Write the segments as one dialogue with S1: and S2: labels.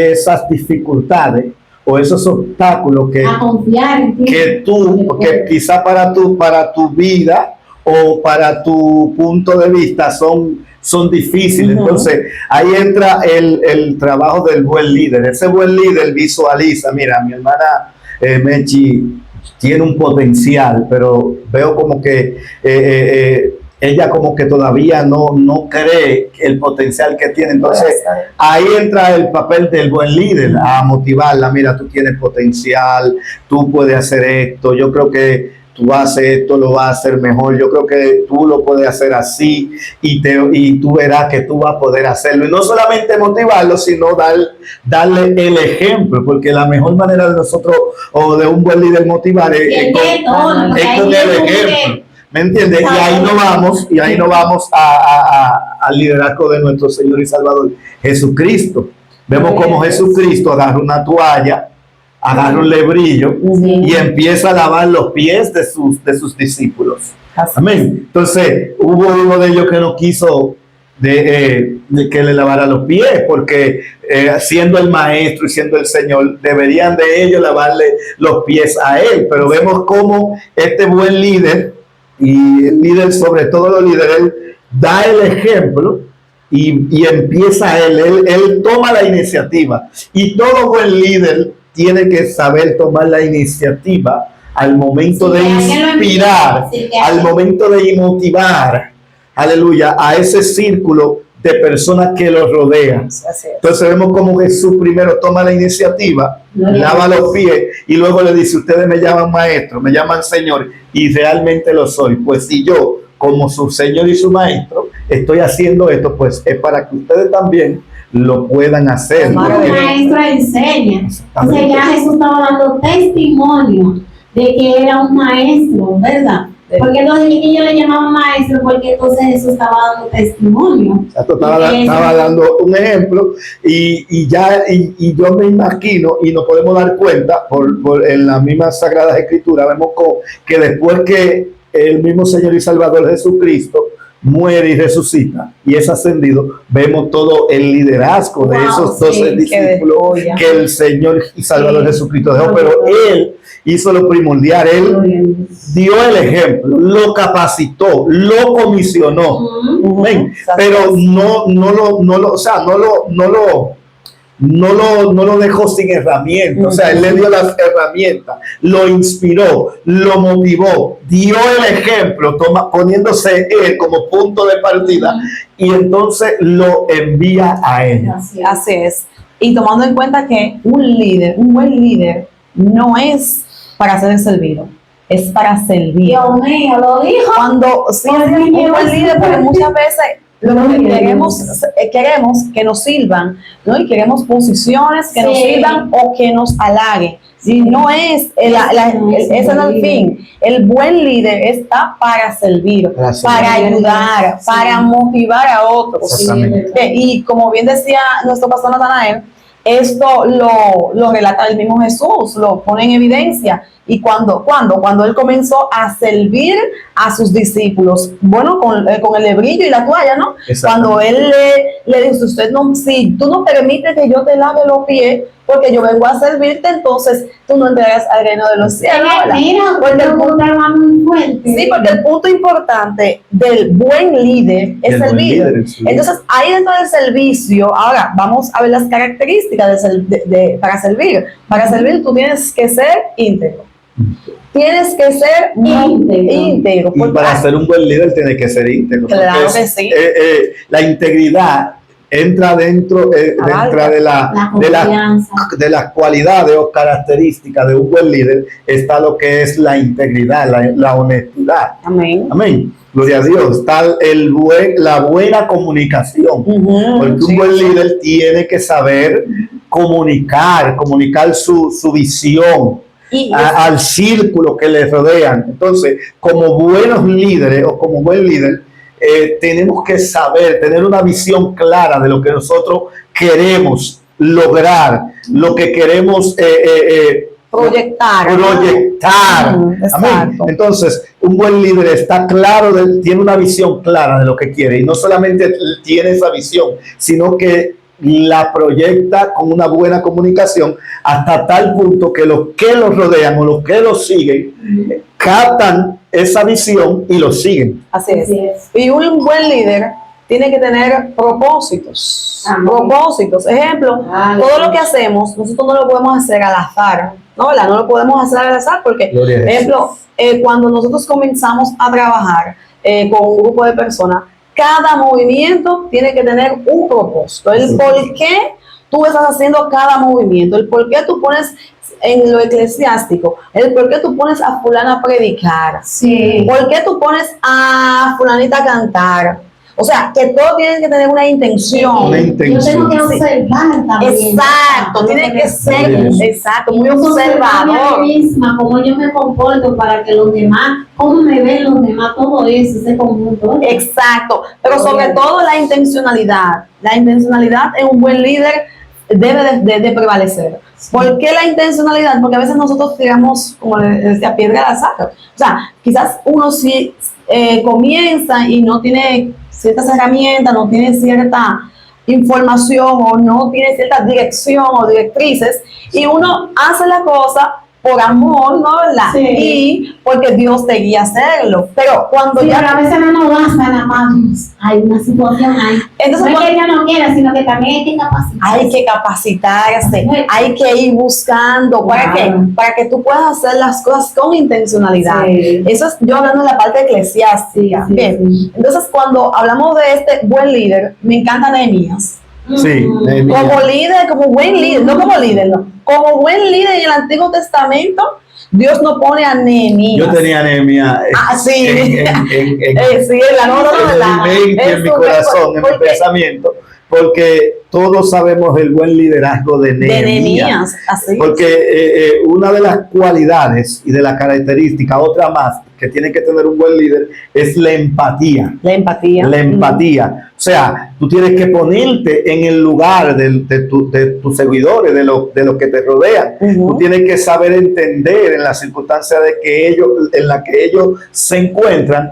S1: esas dificultades o esos obstáculos
S2: A confiar en ti.
S1: que tú, que quizá para tu vida o para tu punto de vista son difíciles. Entonces, ahí entra el trabajo del buen líder. Ese buen líder visualiza, mira, mi hermana Mechi tiene un potencial, pero veo como que ella como que todavía no cree el potencial que tiene. Entonces, ahí entra el papel del buen líder, a motivarla. Mira, tú tienes potencial, tú puedes hacer esto, yo creo que tú haces esto, lo vas a hacer mejor, yo creo que tú lo puedes hacer así y tú verás que tú vas a poder hacerlo. Y no solamente motivarlo, sino darle el ejemplo, porque la mejor manera de nosotros o de un buen líder motivar es con el ejemplo. ¿Me entiendes? Y ahí no vamos al liderazgo de nuestro Señor y Salvador Jesucristo. Vemos cómo Jesucristo agarra una toalla, agarra un lebrillo y empieza a lavar los pies de sus discípulos. Amén. Entonces, hubo uno de ellos que no quiso de que le lavara los pies, porque siendo el maestro y siendo el Señor, deberían de ellos lavarle los pies a él. Pero vemos cómo este buen líder, y el líder, sobre todo los líderes, él da el ejemplo y empieza él toma la iniciativa. Y todo buen líder tiene que saber tomar la iniciativa al momento de inspirar, al momento de motivar, aleluya, a ese círculo de personas que lo rodean. Entonces vemos como Jesús primero toma la iniciativa, lava los pies y luego le dice, ustedes me llaman maestro, me llaman Señor, y realmente lo soy. Pues si yo, como su Señor y su maestro, estoy haciendo esto, pues es para que ustedes también lo puedan hacer.
S2: El maestro enseña. O sea, ya Jesús estaba dando testimonio de que era un maestro, ¿verdad? Porque entonces ellos le llamaban maestro, porque entonces Jesús estaba dando testimonio.
S1: Estaba dando un ejemplo y yo me imagino y nos podemos dar cuenta en la misma Sagrada Escritura, vemos que después que el mismo Señor y Salvador Jesucristo muere y resucita y es ascendido, vemos todo el liderazgo de esos 12 discípulos que el Señor y Salvador Jesucristo dejó, pero Él hizo lo primordial, Él dio el ejemplo, lo capacitó, lo comisionó, pero no lo dejó sin herramientas. O sea, él le dio las herramientas, lo inspiró, lo motivó, dio el ejemplo, poniéndose él como punto de partida, y entonces lo envía a ella.
S3: Así es. Y tomando en cuenta que un buen líder, no es para ser servido, es para servir.
S2: Dios mío, lo dijo.
S3: Cuando sí, un buen líder, porque muchas veces lo que queremos que nos sirvan, ¿no? Y queremos posiciones que nos sirvan o que nos halaguen. Si no es ese no es el fin. El buen líder está para servir, para ayudar, para motivar a otros. Y como bien decía nuestro pastor Natanael, esto lo relata el mismo Jesús, lo pone en evidencia. Y cuando él comenzó a servir a sus discípulos, bueno, con el lebrillo y la toalla, ¿no? Cuando él le dice, si tú no permites que yo te lave los pies, porque yo vengo a servirte, entonces tú no entrarás al reino de los cielos. Porque el punto importante del buen líder es servir. Entonces, ahí dentro del servicio, ahora vamos a ver las características para servir. Para servir tú tienes que ser íntegro. Tienes que ser íntegro.
S1: Y para ser un buen líder tienes que ser íntegro.
S3: Claro que sí.
S1: La integridad entra dentro de las cualidades o características de un buen líder. Está lo que es la integridad, la honestidad.
S3: Amén.
S1: Amén. Gloria a Dios. Está la buena comunicación. Porque un buen líder tiene que saber comunicar su visión al círculo que le rodean. Entonces, como buenos líderes o como buen líder, tenemos que saber, tener una visión clara de lo que nosotros queremos lograr, lo que queremos
S3: proyectar.
S1: Amén. Entonces, un buen líder está claro, tiene una visión clara de lo que quiere, y no solamente tiene esa visión, sino que la proyecta con una buena comunicación hasta tal punto que los que los rodean o los que los siguen captan esa visión y lo siguen.
S3: Así es.
S2: Así es.
S3: Y un buen líder tiene que tener propósitos.
S2: Amén.
S3: Propósitos. Ejemplo,
S2: Vale.
S3: todo lo que hacemos, nosotros no lo podemos hacer al azar. ¿No? ¿Verdad? No lo podemos hacer al azar porque,
S1: Gloria a Jesús.
S3: ejemplo, cuando nosotros comenzamos a trabajar con un grupo de personas, cada movimiento tiene que tener un propósito. El por qué tú estás haciendo cada movimiento, el por qué tú pones en lo eclesiástico, el por qué tú pones a fulana a predicar,
S2: Sí.
S3: por qué tú pones a fulanita a cantar. O sea, que todo tiene que tener una intención.
S1: Una
S2: Yo
S1: intención.
S2: tengo que observar también.
S3: Exacto, tiene que ser, exacto, muy observador.
S2: A mí misma, cómo yo me comporto para que los demás, cómo me ven los demás, todo eso, ese conjunto.
S3: Exacto, pero sobre todo la intencionalidad. La intencionalidad en un buen líder debe de prevalecer. ¿Por qué la intencionalidad? Porque a veces nosotros tiramos, como le decía, piedra al azar. O sea, quizás uno sí comienza y no tiene ciertas herramientas, no tiene cierta información o no tiene cierta dirección o directrices y uno hace la cosa por amor, ¿no? ¿Verdad?
S2: Sí.
S3: Y porque Dios te guía a hacerlo. Pero cuando
S2: Sí,
S3: ya...
S2: pero a veces no nos basta nada más. Hay una situación ahí.
S3: Entonces,
S2: no es
S3: cuando-
S2: que ella no quiera, sino que también hay que capacitar.
S3: hay que capacitarse, hay que ir buscando. ¿Para qué?
S2: Claro.
S3: Para que tú puedas hacer las cosas con intencionalidad.
S2: Sí.
S3: Eso es yo hablando de la parte eclesiástica.
S2: Sí,
S3: Bien.
S2: sí.
S3: Entonces, cuando hablamos de este buen líder, me encanta Nehemías.
S1: Sí,
S2: Ujú.
S1: Nehemías.
S3: Como líder, como buen líder, no como líder, no. Como buen líder en el Antiguo Testamento, Dios no pone a Nehemías.
S1: Yo tenía anemia
S3: Ah, sí.
S1: en
S3: Sí, en la nota, ¿verdad?
S1: mi mente, en mi
S3: Eso,
S1: corazón, en mi
S3: porque-
S1: pensamiento, porque todos sabemos el buen liderazgo de
S3: de
S1: Nehemías.
S3: Nehemías, así.
S1: Porque una de las cualidades y de las características, otra más, que tiene que tener un buen líder, es la empatía.
S3: La empatía.
S1: La empatía. O sea, tú tienes que ponerte en el lugar de tus seguidores, de los que te rodean.
S3: Ujú.
S1: Tú tienes que saber entender en las circunstancias en la que ellos se encuentran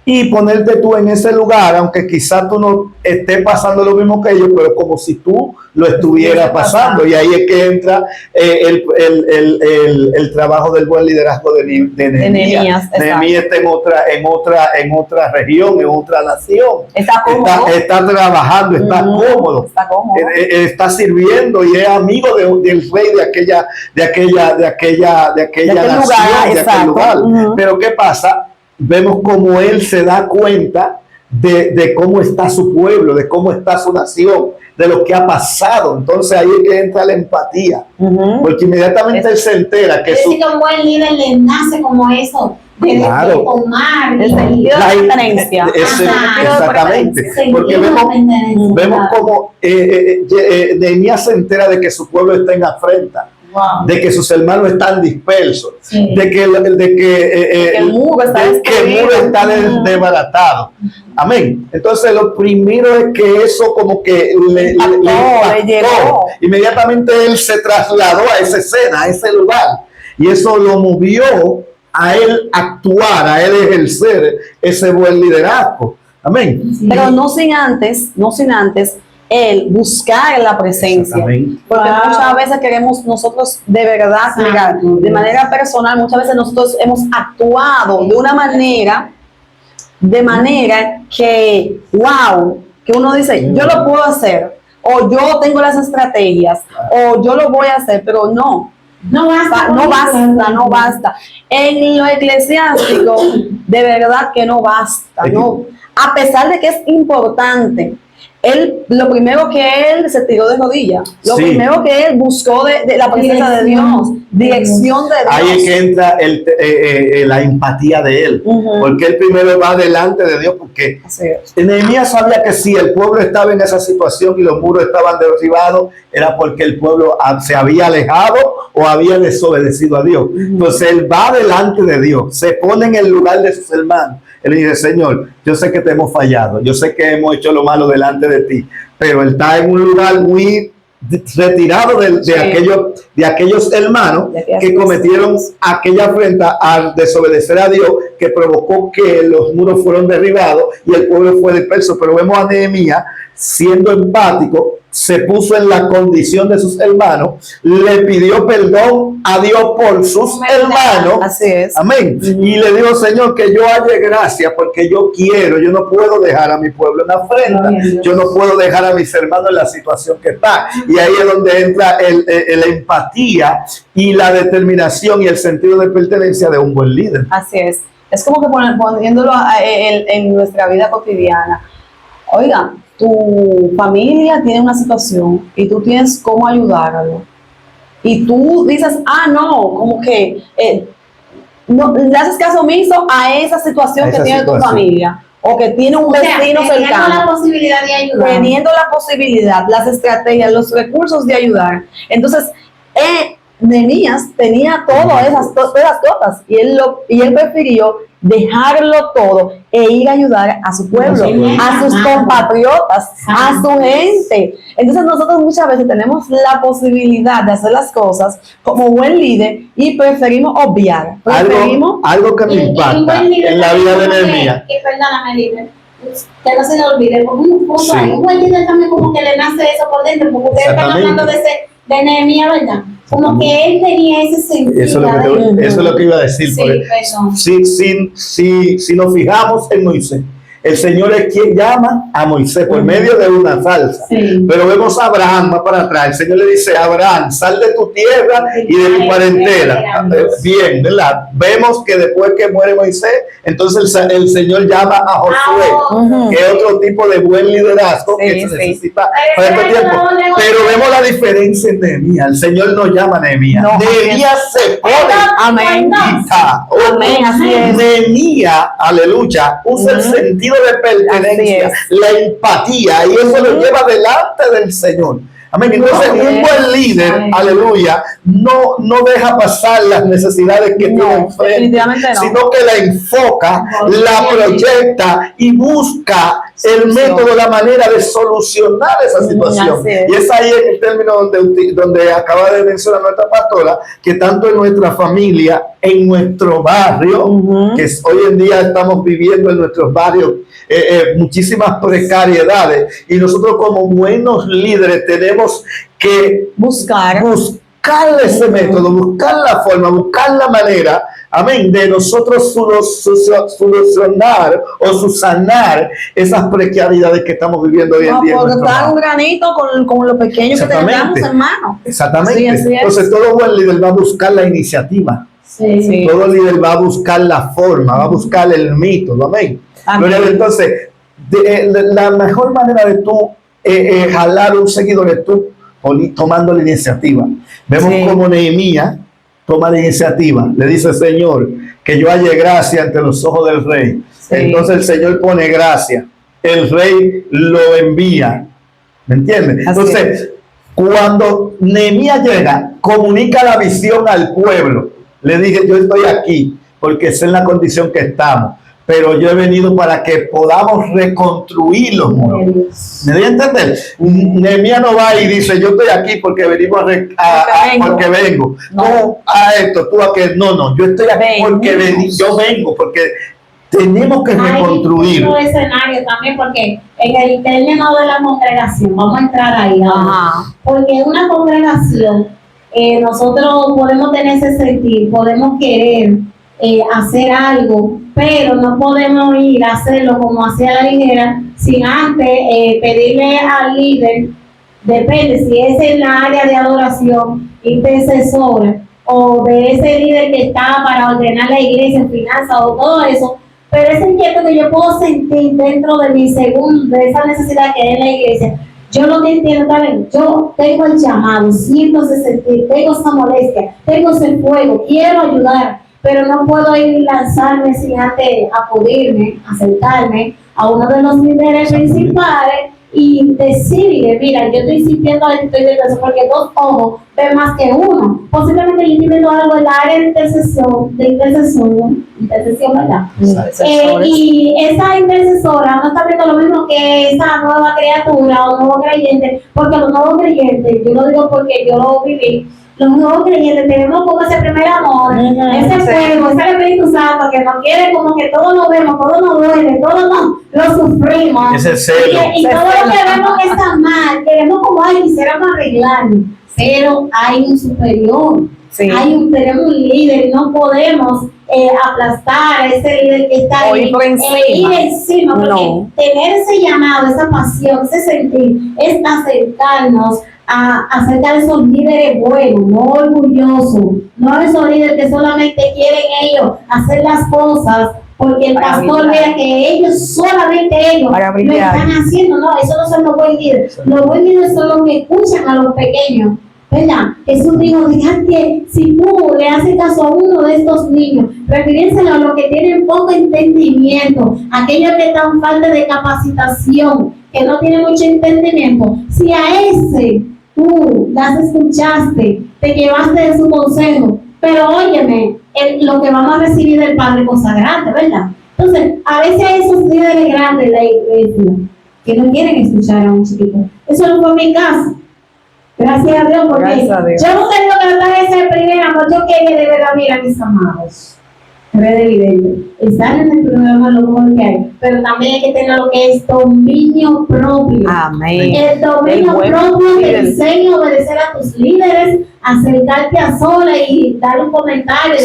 S1: y ponerte tú en ese lugar, aunque quizás tú no estés pasando lo mismo que ellos, pero como si tú lo estuvieras pasando. Y ahí es que entra el trabajo del buen liderazgo de
S3: Nehemías,
S1: Nehemías.
S3: exacto.
S1: Nehemías está en otra región, en otra nación.
S3: Está cómodo.
S1: Está trabajando, está
S3: Ujú.
S1: cómodo.
S3: Está cómodo.
S1: Está sirviendo y es amigo del rey de aquella
S3: aquel
S1: nación,
S3: lugar,
S1: de aquel
S3: exacto.
S1: lugar.
S3: Ujú.
S1: Pero ¿qué pasa? Vemos cómo él se da cuenta de cómo está su pueblo, de cómo está su nación, de lo que ha pasado. Entonces ahí es que entra la empatía,
S3: Ujú.
S1: porque inmediatamente él se entera que
S2: Quiere
S1: su,
S2: decir que un buen líder le nace como eso, de
S1: Claro.
S2: tomar
S3: El sentido
S1: La-
S3: de pertenencia.
S1: ese-
S2: Ajá.
S1: exactamente,
S2: sentir
S1: porque
S2: la
S1: vemos
S2: pertenencia.
S1: vemos como Nehemías se entera de que su pueblo está en afrenta,
S2: Wow.
S1: de que sus hermanos están dispersos,
S2: Sí.
S1: de que
S3: el muro está
S1: de que el muro
S3: destruido.
S1: está desbaratado. Amén. Entonces lo primero es que eso como que le
S3: Impactó, le llegó.
S1: Inmediatamente él se trasladó a esa escena, a ese lugar, y eso lo movió a él actuar, a él ejercer ese buen liderazgo. Amén.
S2: Sí.
S3: Pero no sin antes el buscar la presencia.
S1: Exactamente.
S3: Porque
S2: Wow.
S3: muchas veces queremos nosotros de verdad,
S2: Exacto.
S3: mira, de manera personal, muchas veces nosotros hemos actuado de una manera, que, wow, que uno dice, yo lo puedo hacer, o yo tengo las estrategias, o yo lo voy a hacer, pero no.
S2: No basta.
S3: No basta. En lo eclesiástico, de verdad que no basta. No. A pesar de que es importante, lo primero que él se tiró de rodillas, lo
S1: Sí.
S3: primero que él buscó de la presencia de Dios, dirección de Dios.
S1: Ahí es que entra la empatía de él,
S3: Ujú.
S1: porque él primero va delante de Dios, porque
S3: Así es.
S1: Nehemías sabía que si el pueblo estaba en esa situación y los muros estaban derribados, era porque el pueblo se había alejado o había desobedecido a Dios. Entonces él va delante de Dios, se pone en el lugar de sus hermanos. Él dice, Señor, yo sé que te hemos fallado, yo sé que hemos hecho lo malo delante de ti, pero él está en un lugar muy retirado
S3: Sí.
S1: de aquellos hermanos
S3: De aquellas
S1: que cometieron
S3: personas.
S1: aquella afrenta al desobedecer a Dios, que provocó que los muros fueron derribados y el pueblo fue disperso. Pero vemos a Nehemías siendo empático, se puso en la condición de sus hermanos, le pidió perdón a Dios por sus hermanos.
S3: Así es.
S1: Amén. Y le dijo, Señor, que yo halle gracia porque yo no puedo dejar a mi pueblo en la afrenta, yo no puedo dejar a mis hermanos en la situación que está. Y ahí es donde entra la empatía y la determinación y el sentido de pertenencia de un buen líder.
S3: Así es. Es como que poniéndolo en nuestra vida cotidiana. Oiga, tu familia tiene una situación y tú tienes cómo ayudarlo. Y tú dices, no, como que no le haces caso omiso a esa situación que tiene tu familia o que tiene un vecino cercano.
S2: Teniendo la posibilidad de ayudar.
S3: Teniendo la posibilidad, las estrategias, los recursos de ayudar. Entonces, Nehemías tenía todas esas cosas y él prefirió dejarlo todo e ir a ayudar a su pueblo, a sus compatriotas, a su gente. Entonces nosotros muchas veces tenemos la posibilidad de hacer las cosas como buen líder y preferimos obviar.
S1: Algo que me impacta en la vida de Nehemías.
S2: Perdóname, líder, que no se le olvide, porque un buen líder también como que le nace eso por dentro, porque ustedes están hablando de Nehemías, ¿verdad? Como que él tenía ese sentido.
S1: Eso es lo que iba a decir. Si nos fijamos en Moisés, el Señor es quien llama a Moisés por medio de una salsa. Pero vemos a Abraham más para atrás. El Señor le dice, Abraham, sal de tu tierra y de tu parentela. Bien, ¿verdad? Vemos que después que muere Moisés, entonces el Señor llama a Josué, que es otro tipo de buen liderazgo que se necesita para este tiempo. Pero vemos la diferencia en Nehemías. El Señor no llama a Nehemías. Nehemías se pone.
S3: Amén.
S1: Amén. Así es. Nehemías, aleluya, usa el sentido de pertenencia, la empatía, y eso lo lleva delante del Señor. Amén. Entonces, un buen líder, aleluya, no deja pasar las necesidades que tiene enfrente, sino que la enfoca, la proyecta y busca el método, la manera de solucionar esa situación. Y es ahí en el término donde acaba de mencionar nuestra pastora, que tanto en nuestra familia, en nuestro barrio, que hoy en día estamos viviendo en nuestros barrios muchísimas precariedades, y nosotros como buenos líderes tenemos que buscar ese método, buscar la forma, buscar la manera, amén, de nosotros solucionar o subsanar esas precariedades que estamos viviendo hoy en día.
S3: Porque dar un granito con lo pequeño que tengamos, hermano.
S1: Exactamente. Sí, entonces todo buen líder va a buscar la iniciativa. Todo líder va a buscar la forma, va a buscar el método, amén. Entonces, la mejor manera de tú jalar un seguidor es tú tomando la iniciativa. Vemos como Nehemías toma la iniciativa, le dice, Señor, que yo halle gracia ante los ojos del rey. Entonces el Señor pone gracia, el rey lo envía, ¿me entiendes? Entonces, cuando Nehemías llega, comunica la visión al pueblo. Le dije, yo estoy aquí porque sé en la condición que estamos, pero yo he venido para que podamos reconstruir los muros. ¿Me voy a entender? Nehemías no va y dice, yo estoy aquí porque venimos porque vengo. No, a esto, tú a que no, yo estoy aquí porque yo vengo, porque tenemos que reconstruir.
S2: Hay escenario también, porque en el término de la congregación, vamos a entrar ahí, porque en una congregación nosotros podemos tener ese sentir, podemos querer hacer algo, pero no podemos ir a hacerlo como hacia la ligera, sin antes pedirle al líder, depende si es en la área de adoración, intercesora, o de ese líder que está para ordenar la iglesia en finanzas o todo eso, pero ese inquieto que yo puedo sentir dentro de mí según de esa necesidad que hay en la iglesia, yo lo que entiendo también, yo tengo el llamado, siento ese sentir, tengo esa molestia, tengo ese fuego, quiero ayudar, pero no puedo ir y lanzarme sin antes acudirme, acercarme a uno de los líderes principales y decirle, mira, yo estoy sintiendo esto y eso, porque dos ojos ven más que uno. Posiblemente yo estoy viendo algo en la área de intercesión, ¿verdad? Y esa intercesora no está viendo lo mismo que esa nueva criatura o nuevo creyente, porque los nuevos creyentes, yo lo digo porque yo lo viví, los nuevos creyentes tenemos como ese primer amor, ese fuego, ese Espíritu Santo que nos quiere como que todo lo vemos, todo nos duele, todo lo sufrimos.
S1: Ese celo.
S2: Y todo lo que vemos que está mal, queremos como, ay, quisiéramos arreglarlo. Pero hay un superior, tenemos un líder y no podemos aplastar a ese líder que está ahí. Ir encima, porque tener ese llamado, esa pasión, ese sentir, es acercarnos a acercar a esos líderes buenos, no orgullosos, no esos líderes que solamente quieren ellos hacer las cosas porque el pastor vea que ellos, solamente ellos, lo están haciendo. No, esos no son los buen líderes. Los buen líderes son los que escuchan a los pequeños, ¿verdad? Jesús dijo, dejad que si tú le haces caso a uno de estos niños, refiriéndose a los que tienen poco entendimiento, aquellos que están falta de capacitación, que no tienen mucho entendimiento, si a ese tú las escuchaste, te llevaste de su consejo, pero óyeme, lo que vamos a recibir del Padre cosa grande, ¿verdad? Entonces, a veces hay esos líderes grandes de la iglesia que no quieren escuchar a un chiquito. Eso no fue mi caso. Gracias a Dios, porque yo no tengo que tratar ese primer amor. Yo quería de verdad, mira, mis amados, red evidente, estar en el primer amor lo mejor que hay, pero también hay que tener lo que es dominio propio.
S3: Amén.
S2: El dominio propio te enseña a obedecer a tus líderes, acercarte a sola y dar un comentario.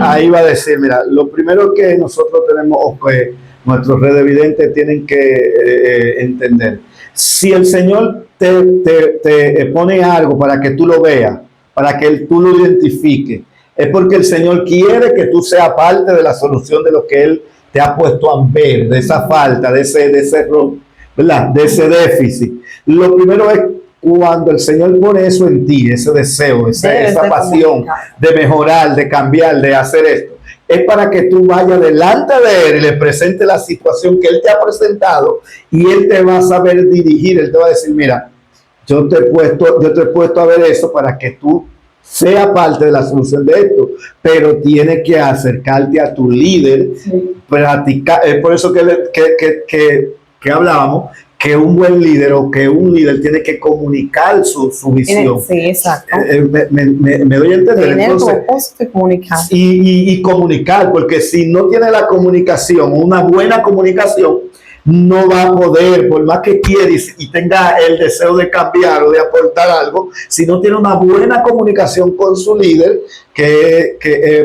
S1: Ahí va a decir, mira, lo primero que nosotros tenemos, o que nuestros red evidentes tienen que entender, si el Señor te pone algo para que tú lo veas, para que tú lo identifiques, es porque el Señor quiere que tú seas parte de la solución de lo que Él te ha puesto a ver, de esa falta, de ese error, ¿verdad? De ese déficit. Lo primero es cuando el Señor pone eso en ti, ese deseo, esa pasión de mejorar, de cambiar, de hacer esto, es para que tú vayas delante de Él y le presentes la situación que Él te ha presentado y Él te va a saber dirigir. Él te va a decir, mira, yo te he puesto a ver eso para que tú sea parte de la solución de esto, pero tienes que acercarte a tu líder, practicar. Es por eso que hablábamos que un buen líder o que un líder tiene que comunicar su visión.
S3: Sí, exacto.
S1: Me doy a entender. Entonces, y comunicar, porque si no tiene la comunicación, una buena comunicación, no va a poder, por más que quiera y tenga el deseo de cambiar o de aportar algo, si no tiene una buena comunicación con su líder,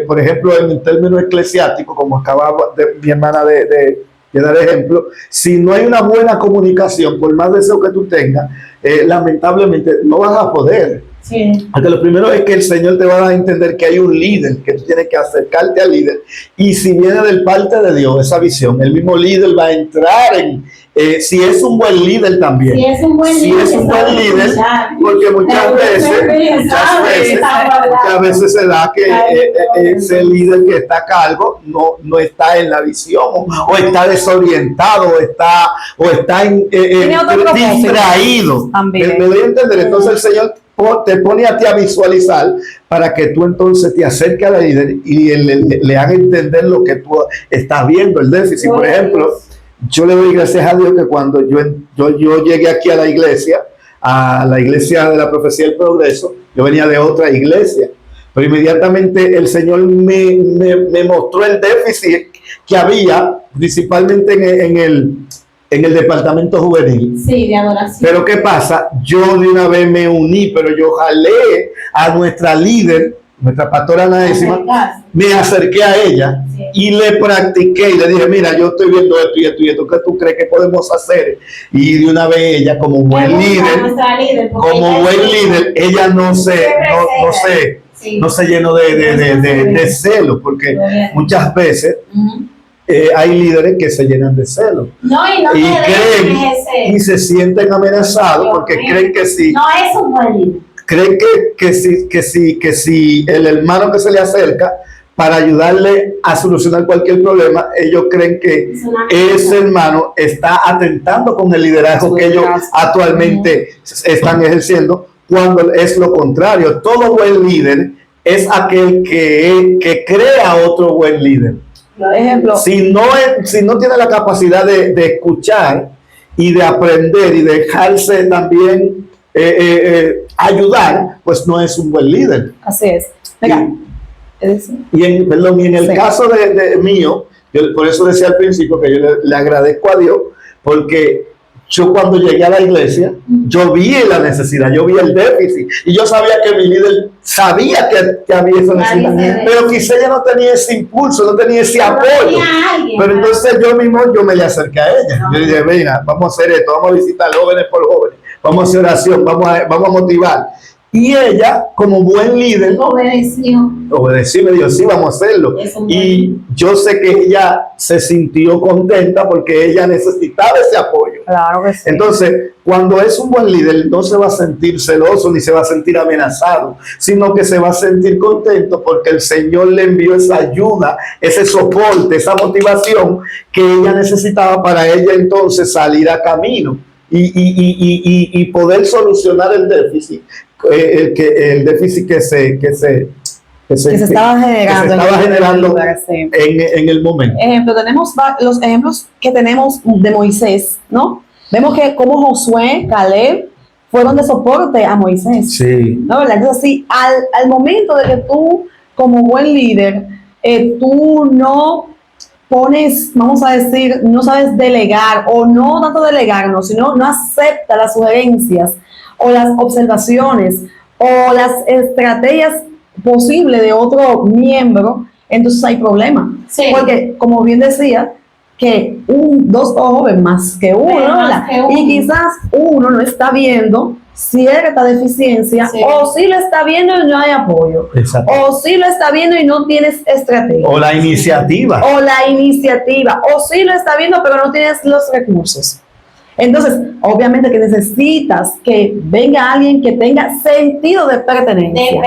S1: por ejemplo, en términos eclesiásticos, como acaba mi hermana de dar ejemplo, si no hay una buena comunicación, por más deseo que tú tengas, lamentablemente no vas a poder.
S2: Sí.
S1: Porque lo primero es que el Señor te va a dar a entender que hay un líder, que tú tienes que acercarte al líder, y si viene del parte de Dios esa visión, el mismo líder va a entrar si es un buen líder también.
S2: Si es un buen líder,
S1: porque muchas veces se da que ese líder que está a cargo no está en la visión, o está desorientado, o está distraído. Me doy a entender. Entonces el Señor te pone a ti a visualizar para que tú entonces te acerques a la líder y le haga entender lo que tú estás viendo, el déficit. Por ejemplo, yo le doy gracias a Dios que cuando yo llegué aquí a la iglesia de la Profecía del Progreso, yo venía de otra iglesia, pero inmediatamente el Señor me mostró el déficit que había, principalmente en el departamento juvenil.
S2: Sí, de adoración.
S1: Pero ¿qué pasa? Yo de una vez me uní, pero yo jalé a nuestra líder, nuestra pastora Ana Décima, me acerqué a ella y le practiqué y le dije, mira, yo estoy viendo esto y esto y esto, ¿qué tú crees que podemos hacer? Y de una vez ella, como buen líder, ella no se llenó de celo, porque muchas veces hay líderes que se llenan de celo y creen y se sienten amenazados porque creen que sí.
S2: No es un buen líder.
S1: Creen que si el hermano que se le acerca para ayudarle a solucionar cualquier problema, ellos creen que ese hermano está atentando con el liderazgo que ellos actualmente están ejerciendo, cuando es lo contrario. Todo buen líder es aquel que crea otro buen líder.
S3: Por ejemplo,
S1: si no tiene la capacidad de escuchar y de aprender y dejarse también ayudar, pues no es un buen líder.
S3: Así es. Mira,
S1: Y en el
S3: Sí.
S1: caso de mío, yo por eso decía al principio que yo le agradezco a Dios, porque yo cuando llegué a la iglesia, yo vi la necesidad, yo vi el déficit, y yo sabía que mi líder sabía que había esa necesidad, pero quizá ella no tenía ese impulso, no tenía ese apoyo. Pero entonces yo me le acerqué a ella. Yo le dije, venga, vamos a hacer esto, vamos a visitar jóvenes por jóvenes, vamos a hacer oración, vamos a motivar. Y ella, como buen líder, obedeció y me dijo, sí, vamos a hacerlo. Y yo sé que ella se sintió contenta porque ella necesitaba ese apoyo.
S3: Claro que sí.
S1: Entonces, cuando es un buen líder, no se va a sentir celoso ni se va a sentir amenazado, sino que se va a sentir contento porque el Señor le envió esa ayuda, ese soporte, esa motivación que ella necesitaba para ella entonces salir a camino y poder solucionar el déficit. El déficit que se estaba generando en el momento.
S3: Ejemplo, tenemos los ejemplos que tenemos de Moisés, ¿no? Vemos que como Josué, Caleb fueron de soporte a Moisés.
S1: Sí.
S3: ¿No? ¿Verdad? Entonces, sí, al momento de que tú, como buen líder, tú no pones, vamos a decir, no sabes delegar, o no tanto delegar, no, sino no acepta las sugerencias o las observaciones o las estrategias posibles de otro miembro, entonces hay problema.
S2: Sí.
S3: Porque, como bien decía, que dos ojos ven más que uno, ¿verdad? Y quizás uno no está viendo cierta deficiencia,
S2: Sí.
S3: o sí lo está viendo y no hay apoyo,
S1: Exacto.
S3: o sí lo está viendo y no tienes estrategia,
S1: O la iniciativa.
S3: o sí lo está viendo pero no tienes los recursos. Entonces, obviamente que necesitas que venga alguien que tenga sentido de pertenencia.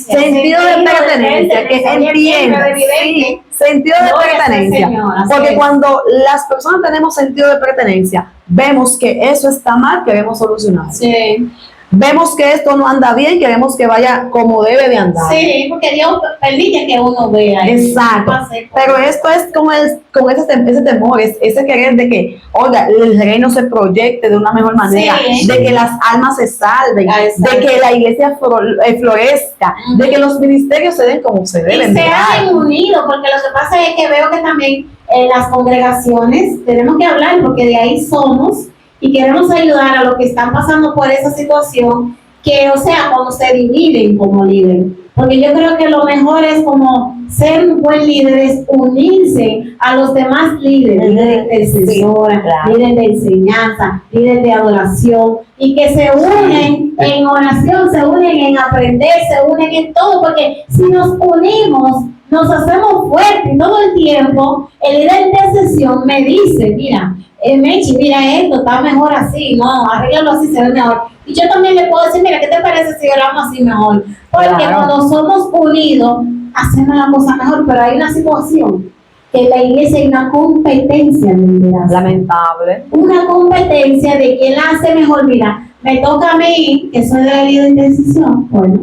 S3: Sentido de pertenencia, que entienda. Sí, sentido de pertenencia. Porque cuando las personas tenemos sentido de pertenencia, vemos que eso está mal, queremos solucionar.
S2: Sí.
S3: Vemos que esto no anda bien, queremos que vaya como debe de andar.
S2: Sí, porque Dios permite que uno vea.
S3: Exacto. Pero esto es con ese temor, ese querer de que, oiga, el reino se proyecte de una mejor manera,
S2: Sí.
S3: de que las almas se salven,
S2: Exacto.
S3: de que la iglesia florezca, de que los ministerios se den como se
S2: Y
S3: deben.
S2: se han unido, porque lo que pasa es que veo que también en las congregaciones tenemos que hablar, porque de ahí somos y queremos ayudar a los que están pasando por esa situación, que, o sea, cuando se dividen como líder. Porque yo creo que lo mejor es como ser un buen líder, es unirse a los demás líderes, líderes de intercesora, líderes de enseñanza, líderes de adoración, y que se unen en oración, se unen en aprender, se unen en todo, porque si nos unimos, nos hacemos fuertes. Y todo el tiempo el líder de intercesión me dice, mira, Mechi, mira esto, está mejor así, no, arréglalo así, se ve mejor. Y yo también le puedo decir, mira, ¿qué te parece si oramos así mejor? Porque cuando somos unidos, hacemos la cosa mejor, pero hay una situación, que en la iglesia hay una competencia de liderazgo.
S3: Lamentable.
S2: Una competencia de quién la hace mejor. Mira, me toca a mí, que soy de la líder de intercesión, bueno,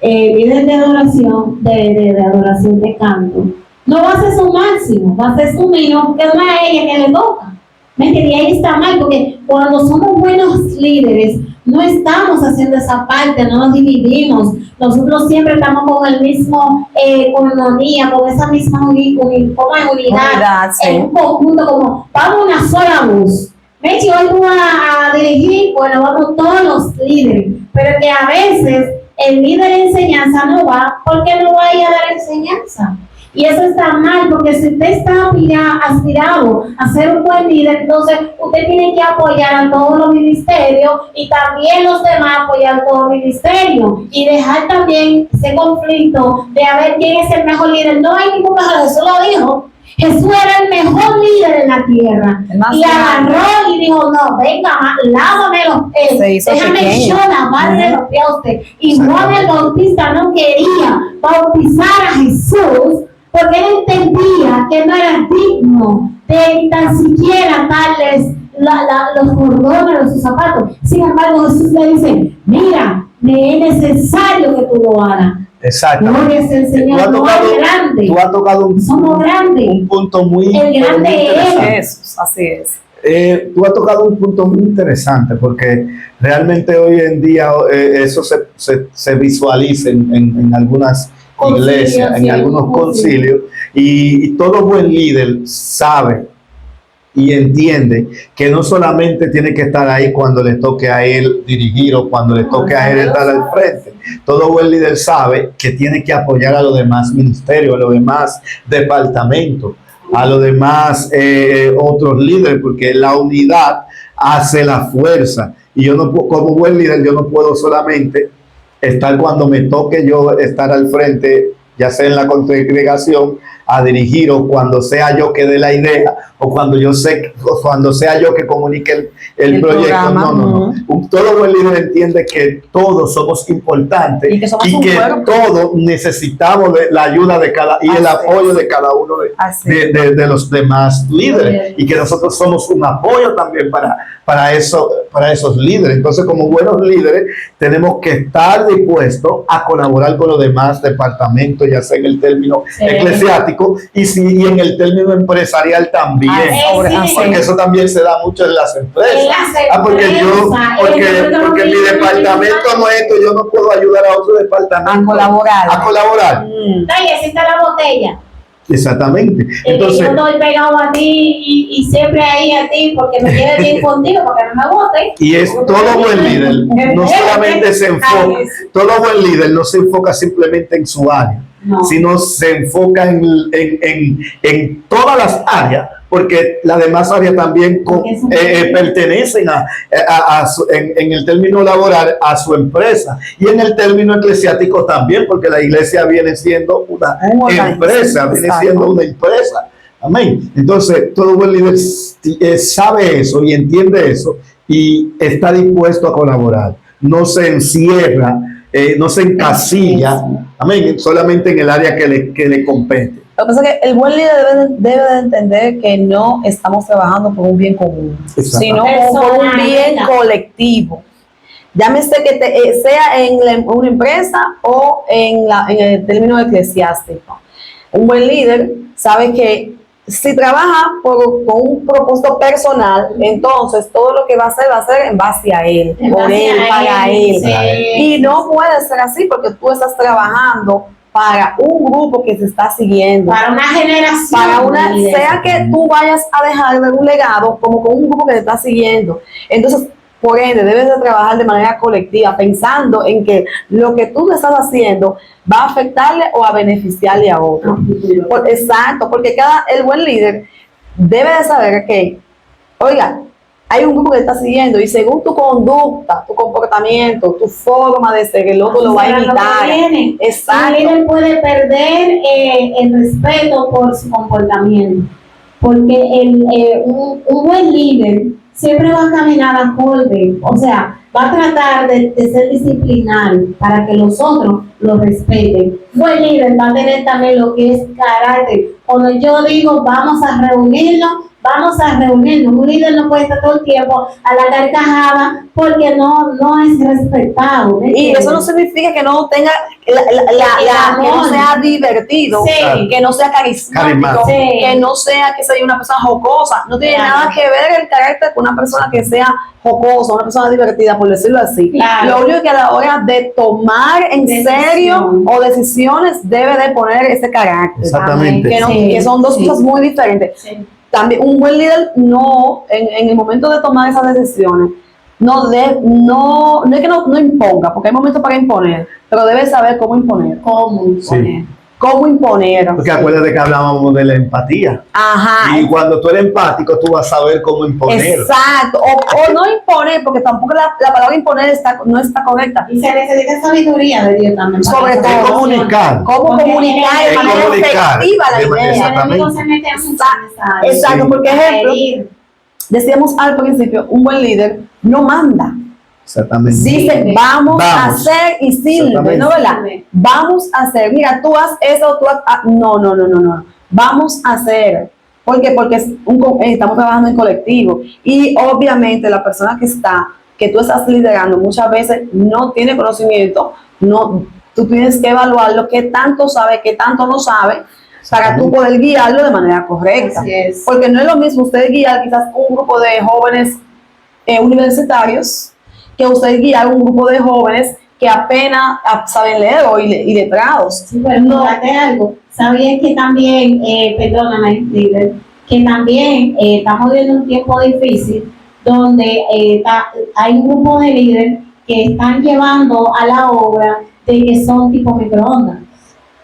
S2: líder de adoración, de adoración de canto, no va a hacer su máximo, va a hacer su mínimo, que no es a ella que le toca. ¿Me entiendes? Y ahí está mal, porque cuando somos buenos líderes, no estamos haciendo esa parte, no nos dividimos. Nosotros siempre estamos con el mismo comunión, con esa misma unidad,
S3: Sí.
S2: en un conjunto, como vamos una sola voz. Mechi, hoy tú vas a dirigir, bueno, vamos todos los líderes, pero que a veces el líder de enseñanza no va, porque no vaya a dar enseñanza. Y eso está mal, porque si usted está aspirado a ser un buen líder, entonces usted tiene que apoyar a todos los ministerios y también los demás apoyar a todos los ministerios y dejar también ese conflicto de a ver quién es el mejor líder. No hay ningún mejor, Jesús lo dijo. Jesús era el mejor líder en la tierra y agarró y dijo, no, venga, lávame los pies, déjame yo lavarle los pies a usted. Y Juan el Bautista no quería bautizar a Jesús porque él entendía que no era digno de tan siquiera darles los cordones de sus zapatos. Sin embargo, Jesús le dice, mira, me es necesario que tú lo hagas.
S1: Exacto.
S2: Gloria es el Señor, no es grande.
S1: Tú has tocado
S2: Somos grandes.
S1: un punto muy
S2: El grande
S1: interesante.
S3: Jesús, así es.
S1: Tú has tocado un punto muy interesante porque realmente hoy en día eso se visualiza en algunas iglesias, en
S2: sí,
S1: algunos concilios, y todo buen líder sabe y entiende que no solamente tiene que estar ahí cuando le toque a él dirigir o cuando le toque a él estar al frente. Todo buen líder sabe que tiene que apoyar a los demás ministerios, a los demás departamentos, a los demás otros líderes, porque la unidad hace la fuerza. Y yo no, como buen líder, yo no puedo solamente estar cuando me toque yo estar al frente, ya sea en la congregación, a dirigir, o cuando sea yo que dé la idea, o cuando sea yo que comunique el proyecto.
S3: Programa.
S1: No. Todo buen líder entiende que todos somos importantes
S3: y que,
S1: todos necesitamos la ayuda de cada y el apoyo de cada uno de los demás líderes, y que nosotros somos un apoyo también para esos líderes. Entonces, como buenos líderes, tenemos que estar dispuestos a colaborar con los demás departamentos, ya sea en el término eclesiástico y en el término empresarial también, porque eso también se da mucho en las empresas. Porque mi departamento no es esto, yo no puedo ayudar a otro departamento a colaborar.
S2: Ahí está la botella.
S1: Exactamente.
S2: Entonces, yo estoy pegado a ti y siempre ahí a ti porque me quiero bien contigo, porque no me vote.
S1: Y es todo buen líder, no solamente se enfoca, todo buen líder no se enfoca simplemente en su área, sino se enfoca en todas las áreas, porque las demás áreas también pertenecen en el término laboral a su empresa, y en el término eclesiástico también, porque la iglesia viene siendo una empresa, viene siendo una empresa. Amén. Entonces, todo buen líder sabe eso y entiende eso y está dispuesto a colaborar. No se encierra, no se encasilla, amén, solamente en el área que le compete.
S3: Lo que pasa es que el buen líder debe de entender que no estamos trabajando por un bien común, sino por un bien colectivo. Llámese que sea en una empresa o en el término eclesiástico. Un buen líder sabe que si trabaja con un propósito personal, entonces todo lo que va a hacer en base a él, por él, para él. Y no puede ser así, porque tú estás trabajando para un grupo que se está siguiendo,
S2: para una generación,
S3: sea que tú vayas a dejar un legado como con un grupo que te está siguiendo. Entonces, por ende, debes de trabajar de manera colectiva, pensando en que lo que tú estás haciendo va a afectarle o a beneficiarle a otro. Exacto, porque el buen líder debe de saber que, oiga, hay un grupo que te está siguiendo y según tu conducta, tu comportamiento, tu forma de ser, el otro lo va a imitar.
S2: Exacto. El líder puede perder el respeto por su comportamiento, porque un buen líder siempre va a caminar acorde, o sea, va a tratar de ser disciplinario para que los otros lo respeten. Un buen líder va a tener también lo que es carácter. Cuando yo digo vamos a reunirnos, un líder no puede estar todo el tiempo a la carcajada porque no es respetado.
S3: Y eso no significa que no tenga que no sea divertido, que no sea carismático, que no sea que sea una persona jocosa. No tiene nada que ver el carácter con una persona que sea jocosa, una persona divertida, por decirlo así. Lo único que a la hora de tomar en serio o decisiones debe de poner ese carácter.
S1: Exactamente.
S3: Que son dos cosas muy diferentes. También un buen líder en el momento de tomar esas decisiones no es que no imponga, porque hay momentos para imponer, pero debe saber cómo imponer. ¿Cómo imponer?
S1: Porque acuérdate que hablábamos de la empatía.
S3: Ajá.
S1: Y cuando tú eres empático, tú vas a saber cómo imponer.
S3: Exacto. O no imponer, porque tampoco la palabra imponer no está correcta.
S2: Y se necesita sabiduría de Dios también.
S3: Sobre todo.
S1: Comunicar.
S3: Cómo comunicar de manera efectiva la idea. Exacto, porque ejemplo, decíamos al principio, un buen líder no manda.
S1: Exactamente.
S3: Dice, vamos a hacer y sirve, ¿no, verdad? Vamos a hacer, mira, tú haz eso, tú haz... No. Vamos a hacer. ¿Por qué? Porque estamos trabajando en colectivo. Y obviamente la persona que tú estás liderando muchas veces no tiene conocimiento, tú tienes que evaluar lo que tanto sabe, qué tanto no sabe, para tú poder guiarlo de manera correcta.
S2: Así es.
S3: Porque no es lo mismo usted guiar quizás un grupo de jóvenes universitarios que usted guiar un grupo de jóvenes que apenas saben leer y letrados.
S2: Sí, pero fíjate algo. ¿Sabías que también, perdóname, líder, que también estamos viviendo un tiempo difícil donde hay un grupo de líderes que están llevando a la obra de que son tipo microondas?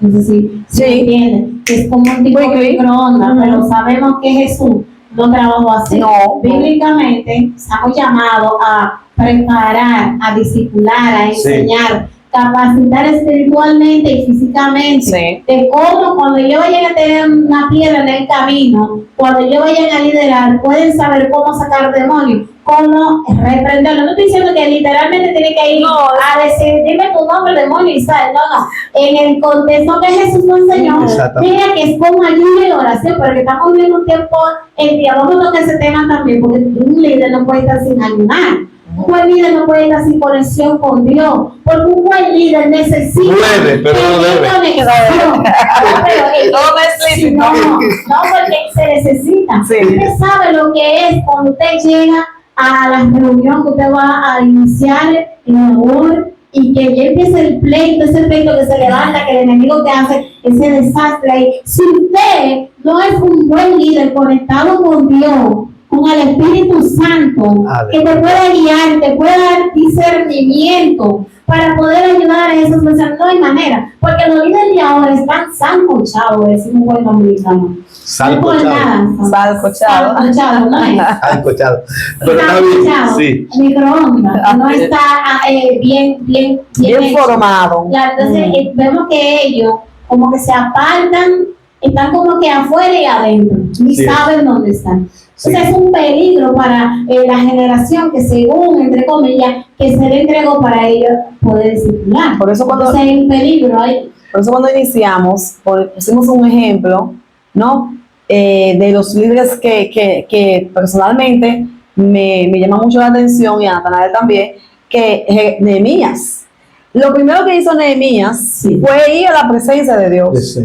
S2: No sé si
S3: Sí.
S2: entienden, que es como un tipo de microondas, pero sabemos que Jesús no trabajó así.
S3: No.
S2: Bíblicamente estamos llamados a preparar, a discipular, a enseñar, capacitar espiritualmente y físicamente,
S3: Sí.
S2: de cómo cuando ellos vayan a tener una piedra en el camino, cuando ellos vayan a liderar, pueden saber cómo sacar demonios, cómo reprenderlo. No estoy diciendo que literalmente tiene que ir a decir, dime tu nombre, demonio, y sal. No. En el contexto que Jesús nos enseñó, mira que es como ayuda y oración, pero que estamos viviendo un tiempo en que vamos a tocar ese tema también, porque un líder no puede estar sin ayunar. Un buen líder no puede estar sin conexión con Dios, porque un buen líder necesita
S1: Puede, pero no debe.
S2: conexión.
S3: No,
S2: No, porque se necesita.
S3: Sí.
S2: Usted sabe lo que es cuando usted llega a la reunión que usted va a iniciar en amor y que ya empieza el pleito, ese pleito que se levanta, que el enemigo te hace ese desastre ahí. Si usted no es un buen líder conectado con Dios, con el Espíritu Santo, que te puede guiar, te puede dar discernimiento para poder ayudar a esas personas, no hay manera, porque los líderes de ahora están sancochados, decimos un buen dominicano.
S1: Sancochado.
S3: Sancochado.
S2: No es.
S1: Sancochado. Pero está bien,
S2: Sancochado,
S1: sí.
S2: microondas, no está bien hecho.
S3: Formado.
S2: Claro, entonces vemos que ellos como que se apartan, están como que afuera y adentro, ni
S1: Sí.
S2: saben dónde están.
S1: Sí.
S2: Entonces es un peligro para la generación que según, entre comillas, que se le entregó para ellos poder disciplinar.
S3: Por eso cuando-
S2: Entonces hay un peligro ahí.
S3: Por eso cuando iniciamos, pusimos un ejemplo, ¿no? De los líderes que personalmente me llama mucho la atención, y a Natanael también, que Nehemías. Lo primero que hizo Nehemías fue ir a la presencia de Dios.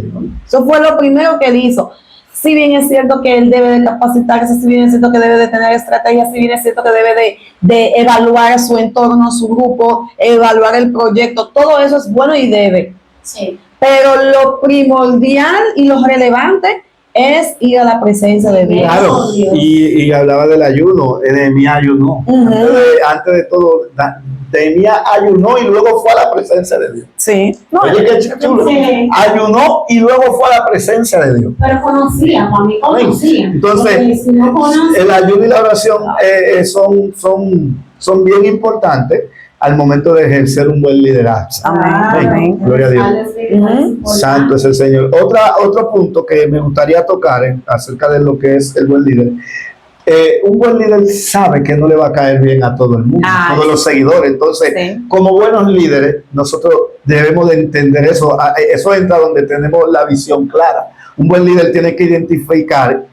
S3: Eso fue lo primero que él hizo. Si bien es cierto que él debe de capacitarse, si bien es cierto que debe de tener estrategias, si bien es cierto que debe de evaluar su entorno, su grupo, evaluar el proyecto, todo eso es bueno y debe.
S2: Sí.
S3: Pero lo primordial y lo relevante es ir a la presencia de Dios.
S1: Claro, y hablaba del ayuno. Nehemías ayunó. Antes de todo, Nehemías ayunó y luego fue a la presencia de Dios.
S3: Sí. No,
S1: Oye, qué chulo.
S2: Sí.
S1: Ayunó y luego fue a la presencia de Dios.
S2: Pero conocía, para mí conocía.
S1: Entonces,
S2: Porque si no conoce,
S1: el ayuno y la oración son bien importantes al momento de ejercer un buen liderazgo.
S3: Amén.
S1: Gloria a Dios.
S2: Dios.
S1: Santo es el Señor. Otro punto que me gustaría tocar acerca de lo que es el buen líder. Un buen líder sabe que no le va a caer bien a todo el mundo, a todos los seguidores. Entonces, como buenos líderes, nosotros debemos de entender eso. Eso entra donde tenemos la visión clara. Un buen líder tiene que identificar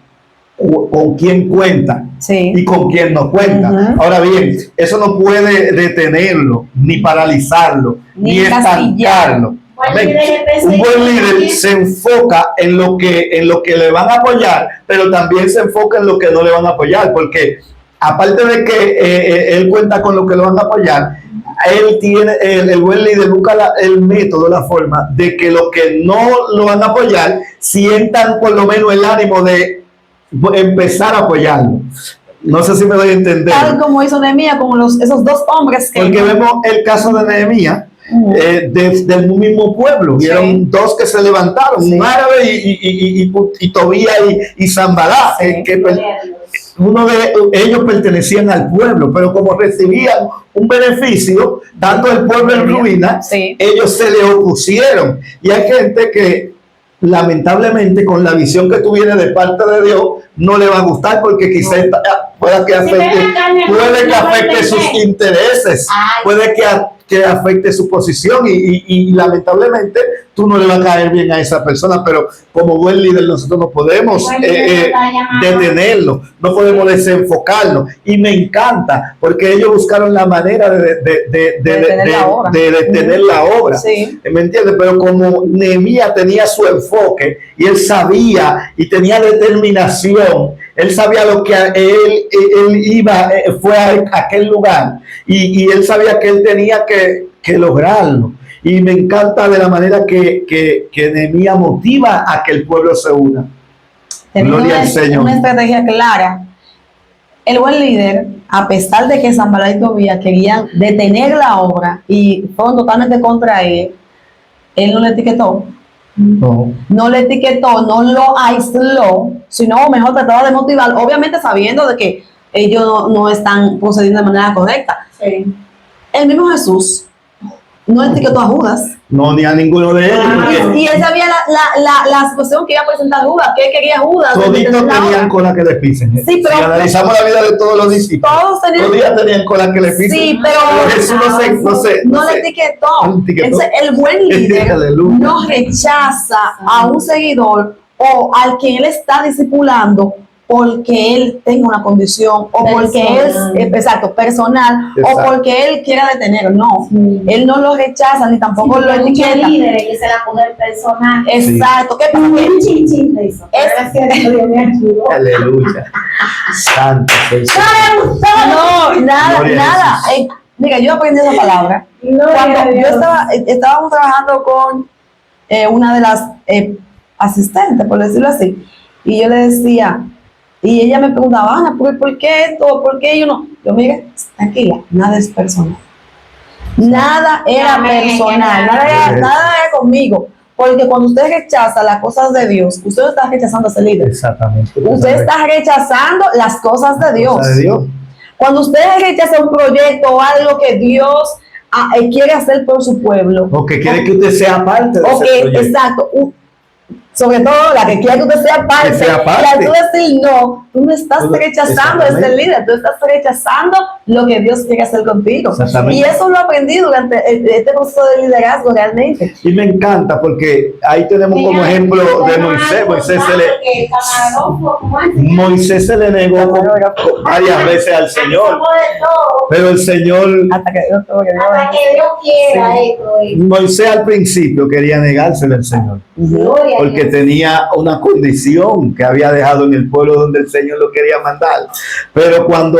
S1: con quién cuenta y con quién no cuenta. Ahora bien, eso no puede detenerlo, ni paralizarlo, ni estancarlo. Amén. Un buen líder se enfoca en lo que le van a apoyar, pero también se enfoca en lo que no le van a apoyar, porque aparte de que él cuenta con lo que le van a apoyar, él tiene, el buen líder busca el método, la forma de que los que no lo van a apoyar sientan por lo menos el ánimo de empezar a apoyarlo. No sé si me doy a entender.
S3: Tal como hizo Nehemías con esos dos hombres que...
S1: Porque vemos el caso de Nehemías, del mismo pueblo. Vieron dos que se levantaron, un árabe y Tobías y Sanbalá, uno de ellos pertenecían al pueblo, pero como recibían un beneficio, dando el pueblo en ruina, ellos se le opusieron. Y hay gente que lamentablemente con la visión que tú vienes de parte de Dios no le va a gustar, porque quizás pueda que afecte sus intereses, puede que que afecte su posición y lamentablemente tú no le vas a caer bien a esa persona, pero como buen líder nosotros no podemos detenerlo, no podemos desenfocarnos, y me encanta porque ellos buscaron la manera de detener la obra,
S3: Sí.
S1: ¿me entiendes? Pero como Nehemías tenía su enfoque y él sabía y tenía determinación, él sabía lo que él iba, fue a aquel lugar y él sabía que él tenía que lograrlo. Y me encanta de la manera que Nehemías motiva a que el pueblo se una.
S3: Teniendo
S1: Gloria al Señor.
S3: una estrategia clara, el buen líder, a pesar de que Sanballat y Tobías querían detener la obra y fueron totalmente contra él no le etiquetó. No le etiquetó, no lo aisló, sino mejor trataba de motivar, obviamente sabiendo de que ellos no están procediendo de manera correcta.
S2: Sí.
S3: El mismo Jesús no etiquetó a Judas.
S1: No, ni a ninguno de ellos. Porque
S3: Y él sabía la situación que iba a presentar Judas, que quería Judas.
S1: toditos tenían cola que le pisen.
S3: Sí, pero-
S1: si analizamos la vida de todos los discípulos,
S3: Todos tenían-
S1: tenían cola que le pisen.
S3: Sí, pero
S1: Jesús
S3: no le etiquetó.
S1: No le etiquetó.
S3: Entonces, el buen líder
S1: Aleluya.
S3: no rechaza a un seguidor o al que él está discipulando porque él tenga una condición o porque es exacto, personal o
S1: Exacto.
S3: porque él quiera detener. No,
S2: Sí.
S3: él no lo rechaza ni tampoco lo
S2: Muchos
S3: etiqueta.
S2: líderes que se la ponen personal.
S3: Exacto. ¿Qué pasa?
S2: Un chinchín de eso.
S3: Es-
S2: Gracias a Dios me ayudó.
S1: Aleluya. Santo sea el Señor.
S3: No, nada,
S1: Gloria a
S3: nada.
S1: Jesús.
S3: Mira, yo aprendí esa palabra. Cuando yo estábamos trabajando con una de las asistentes, por decirlo así, y yo le decía, y ella me preguntaba, Ana, ¿por qué esto? ¿Por qué yo no? Yo, mire, tranquila, nada es personal. Nada era
S2: Amén,
S3: personal,
S2: amén.
S3: nada era conmigo. Porque cuando usted rechaza las cosas de Dios, usted no está rechazando a ese líder.
S1: Exactamente.
S3: Usted está rechazando las cosas de Dios.
S1: Cosa de Dios.
S3: Cuando usted rechaza un proyecto o algo que Dios quiere hacer por su pueblo,
S1: O que quiere que usted sea parte de ese proyecto.
S3: exacto, sobre todo la que quiere que usted sea parte,
S1: Que sea parte.
S3: y al tú decir no, tú no estás
S1: Tú-
S3: rechazando a ese
S1: exactamente.
S3: líder, tú estás rechazando lo que Dios quiere hacer contigo.
S1: Exactamente.
S3: Y eso lo aprendí durante este proceso de liderazgo realmente.
S1: Y me encanta porque ahí tenemos como ejemplo de Moisés. Moisés se le negó varias veces al Señor, pero el Señor,
S3: Hasta que Dios tuvo que
S2: Hasta que Dios quiera esto.
S1: Moisés al principio quería negárselo al Señor,
S2: Gloria a
S1: porque
S2: Dios.
S1: tenía una condición que había dejado en el pueblo donde el Señor lo quería mandar. Pero cuando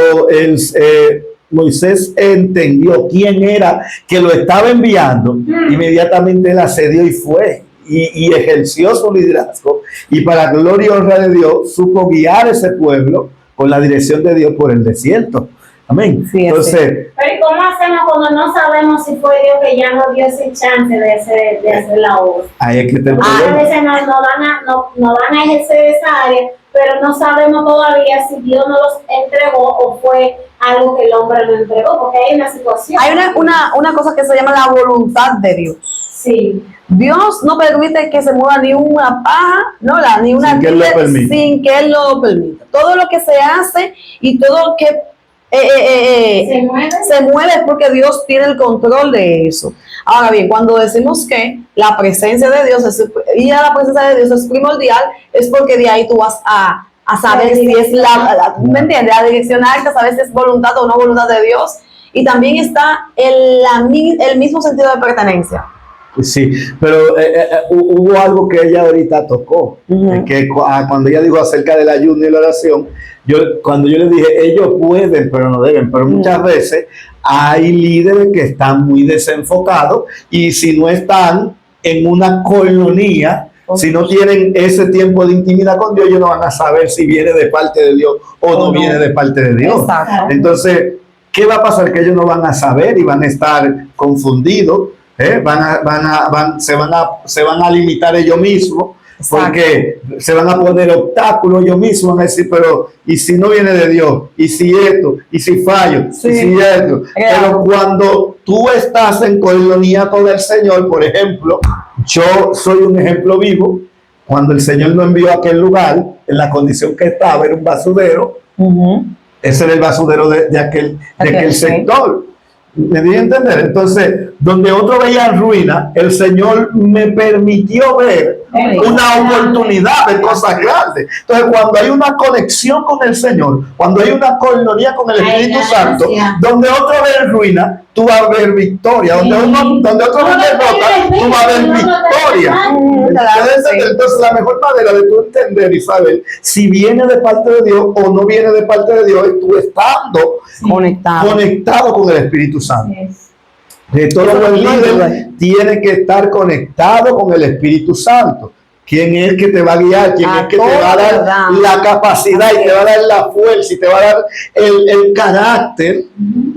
S1: Moisés entendió quién era que lo estaba enviando, inmediatamente él accedió y fue y ejerció su liderazgo, y para gloria y honra de Dios supo guiar ese pueblo con la dirección de Dios por el desierto. Amén.
S3: Sí,
S1: Entonces,
S2: Pero ¿y cómo hacemos cuando no sabemos si fue Dios que ya nos dio ese chance de hacer la obra?
S1: ahí es que te
S2: A veces nos van a ejercer esa área, pero no sabemos todavía si Dios nos los entregó o fue algo que el hombre nos entregó, porque hay una situación.
S3: Hay una cosa que se llama la voluntad de Dios.
S2: Sí.
S3: Dios no permite que se mueva ni una paja, ni una
S1: Sin que Él lo
S3: tigre,
S1: permita.
S3: sin que Él lo permita. Todo lo que se hace y todo lo que
S2: Se mueve.
S3: es porque Dios tiene el control de eso. Ahora bien, cuando decimos que la presencia de Dios ir a la presencia de Dios es primordial, es porque de ahí tú vas a saber si es ¿me entiendes? A direccionarte, a saber si es voluntad o no voluntad de Dios. Y también está el mismo sentido de pertenencia.
S1: sí, pero hubo algo que ella ahorita tocó,
S3: Ujú.
S1: que cuando ella dijo acerca del ayuno y la oración, cuando yo le dije, ellos pueden, pero no deben, pero muchas veces hay líderes que están muy desenfocados, y si no están en una coinonía, si no tienen ese tiempo de intimidad con Dios, ellos no van a saber si viene de parte de Dios o no viene de parte de Dios.
S3: Exacto.
S1: Entonces, ¿qué va a pasar? Que ellos no van a saber y van a estar confundidos, se van a limitar ellos mismos,
S3: Exacto.
S1: porque se van a poner obstáculos ellos mismos, van a decir, pero ¿y si no viene de Dios? ¿Y si esto? ¿Y si fallo?
S3: Sí.
S1: ¿Y si esto? Pero cuando tú estás en coinonía con el Señor, por ejemplo, yo soy un ejemplo vivo. Cuando el Señor nos envió a aquel lugar, en la condición que estaba, era un basurero.
S3: Ujú.
S1: Ese era el basurero de aquel
S3: Sí.
S1: sector. ¿Me di a entender? Entonces, donde otro veía ruina, el Señor me permitió ver una oportunidad de cosas grandes. Entonces, cuando hay una conexión con el Señor, cuando hay una coinonía con el Espíritu Santo, donde otro ve ruina, tú vas a ver victoria. Donde otro ve derrota, tú vas a ver victoria. Entonces, la mejor manera de tú entender y saber si viene de parte de Dios o no viene de parte de Dios es tú estando conectado con el Espíritu Santo. De todo buen líder tiene que estar conectado con el Espíritu Santo. ¿Quién es que te va a guiar? ¿Quién es que te va a dar la capacidad y te va a dar la fuerza y te va a dar el carácter?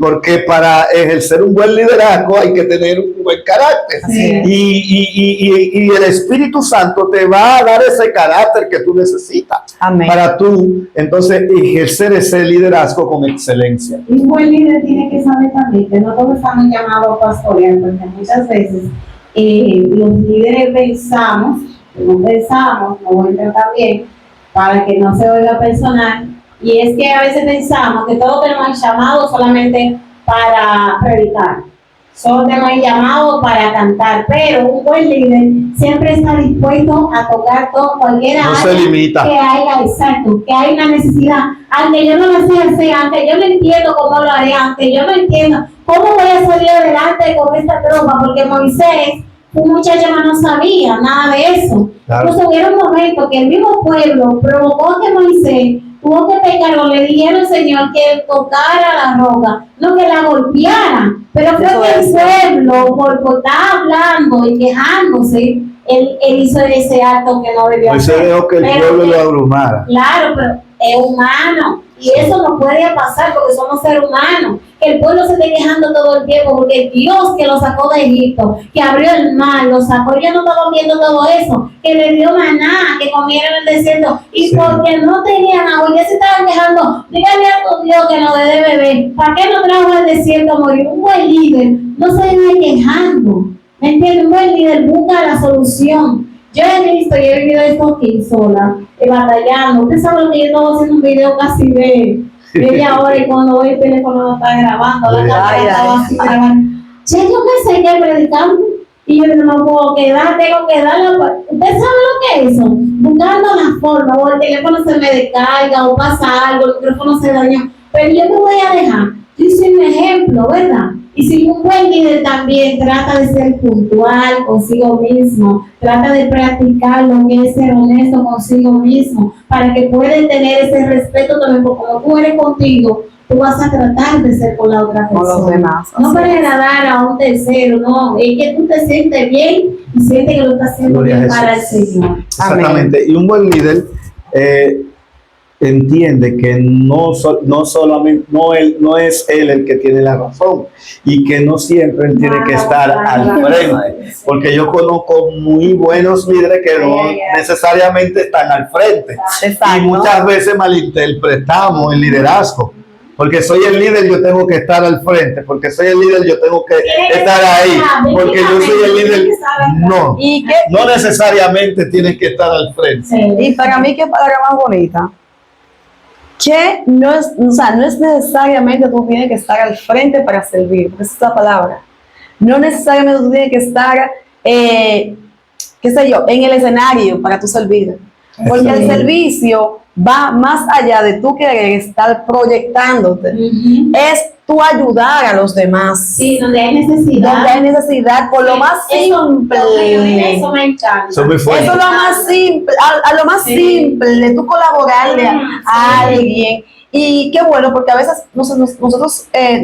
S1: Porque para ejercer un buen liderazgo hay que tener un buen carácter. Y el Espíritu Santo te va a dar ese carácter que tú necesitas. Amén. Para tú, entonces, ejercer ese liderazgo con excelencia.
S2: Y un buen líder tiene que saber también que no todos estamos llamados a pastorear, porque muchas veces los líderes pensamos, no voy a intentar bien, para que no se oiga personal, y es que a veces pensamos que todos tenemos llamado solamente para predicar, solo tenemos llamado para cantar, pero un buen líder siempre está dispuesto a tocar cualquier área que haya, exacto, que hay una necesidad, aunque yo no lo sé hacer, aunque yo no entiendo cómo lo haré, aunque yo no entiendo cómo voy a salir adelante con esta tropa, porque Moisés, un muchacho que no sabía nada de eso. Claro. Entonces hubo un momento que el mismo pueblo provocó que Moisés tuvo que pecar, o le dijeron al Señor que tocara la roca, no que la golpeara. Pero creo que el pueblo, por estar hablando y quejándose, él hizo ese acto que no debía hacer.
S1: Moisés dejó que el pueblo lo abrumara.
S2: Claro, pero es humano. Y eso no puede pasar porque somos seres humanos. Que el pueblo se esté quejando todo el tiempo porque Dios que lo sacó de Egipto, que abrió el mar, lo sacó, ellos no estaban viendo todo eso, que le dio maná, que comieron en el desierto, y porque no tenían agua, ya se estaban quejando, dígale a tu Dios que no dé beber, ¿para qué no trajo al desierto a morir? Un buen líder no se vive quejando, ¿me entiendes? Un buen líder busca la solución. Yo he visto y he vivido esto aquí sola, batallando. Usted sabe lo que yo estaba haciendo un video casi de media hora y cuando voy el teléfono no está grabando, la cámara estaba así grabando. Che, yo me seguí predicando y yo no puedo quedar, tengo que darle. ¿Usted sabe lo que es eso? Buscando la forma, o el teléfono se me descarga, o pasa algo, el micrófono se dañó. Pero yo me voy a dejar. Yo soy un ejemplo, ¿verdad? Y si un buen líder también trata de ser puntual consigo mismo, trata de practicar lo que es ser honesto consigo mismo, para que pueda tener ese respeto también, porque como tú eres contigo, tú vas a tratar de ser con la otra persona.
S3: Con los demás.
S2: No para agradar a un tercero, no, es que tú te sientes bien y sientes que lo estás haciendo bien para el Señor.
S1: Exactamente, y un buen líder entiende que no solamente no es él el que tiene la razón y que no siempre él tiene que estar al frente, porque yo conozco muy buenos líderes que no necesariamente están al frente. Exacto. Y muchas veces malinterpretamos el liderazgo. Porque soy el líder, yo tengo que estar al frente. Porque soy el líder, yo tengo que estar ahí. Porque yo soy el líder. No, no necesariamente tienes que estar al frente.
S3: Y para mí, qué palabra más bonita. Que no es necesariamente tú tienes que estar al frente para servir, porque esa es la palabra. No necesariamente tú tienes que estar, qué sé yo, en el escenario para tu servir. Porque el servicio va más allá de tú querer estar proyectándote. Es tú ayudar a los demás.
S2: Sí, donde hay necesidad.
S3: Donde hay necesidad, por lo más simple.
S2: Eso me encanta.
S1: Eso es
S3: lo más simple, a lo más simple, tú colaborarle a alguien. Y qué bueno, porque a veces nosotros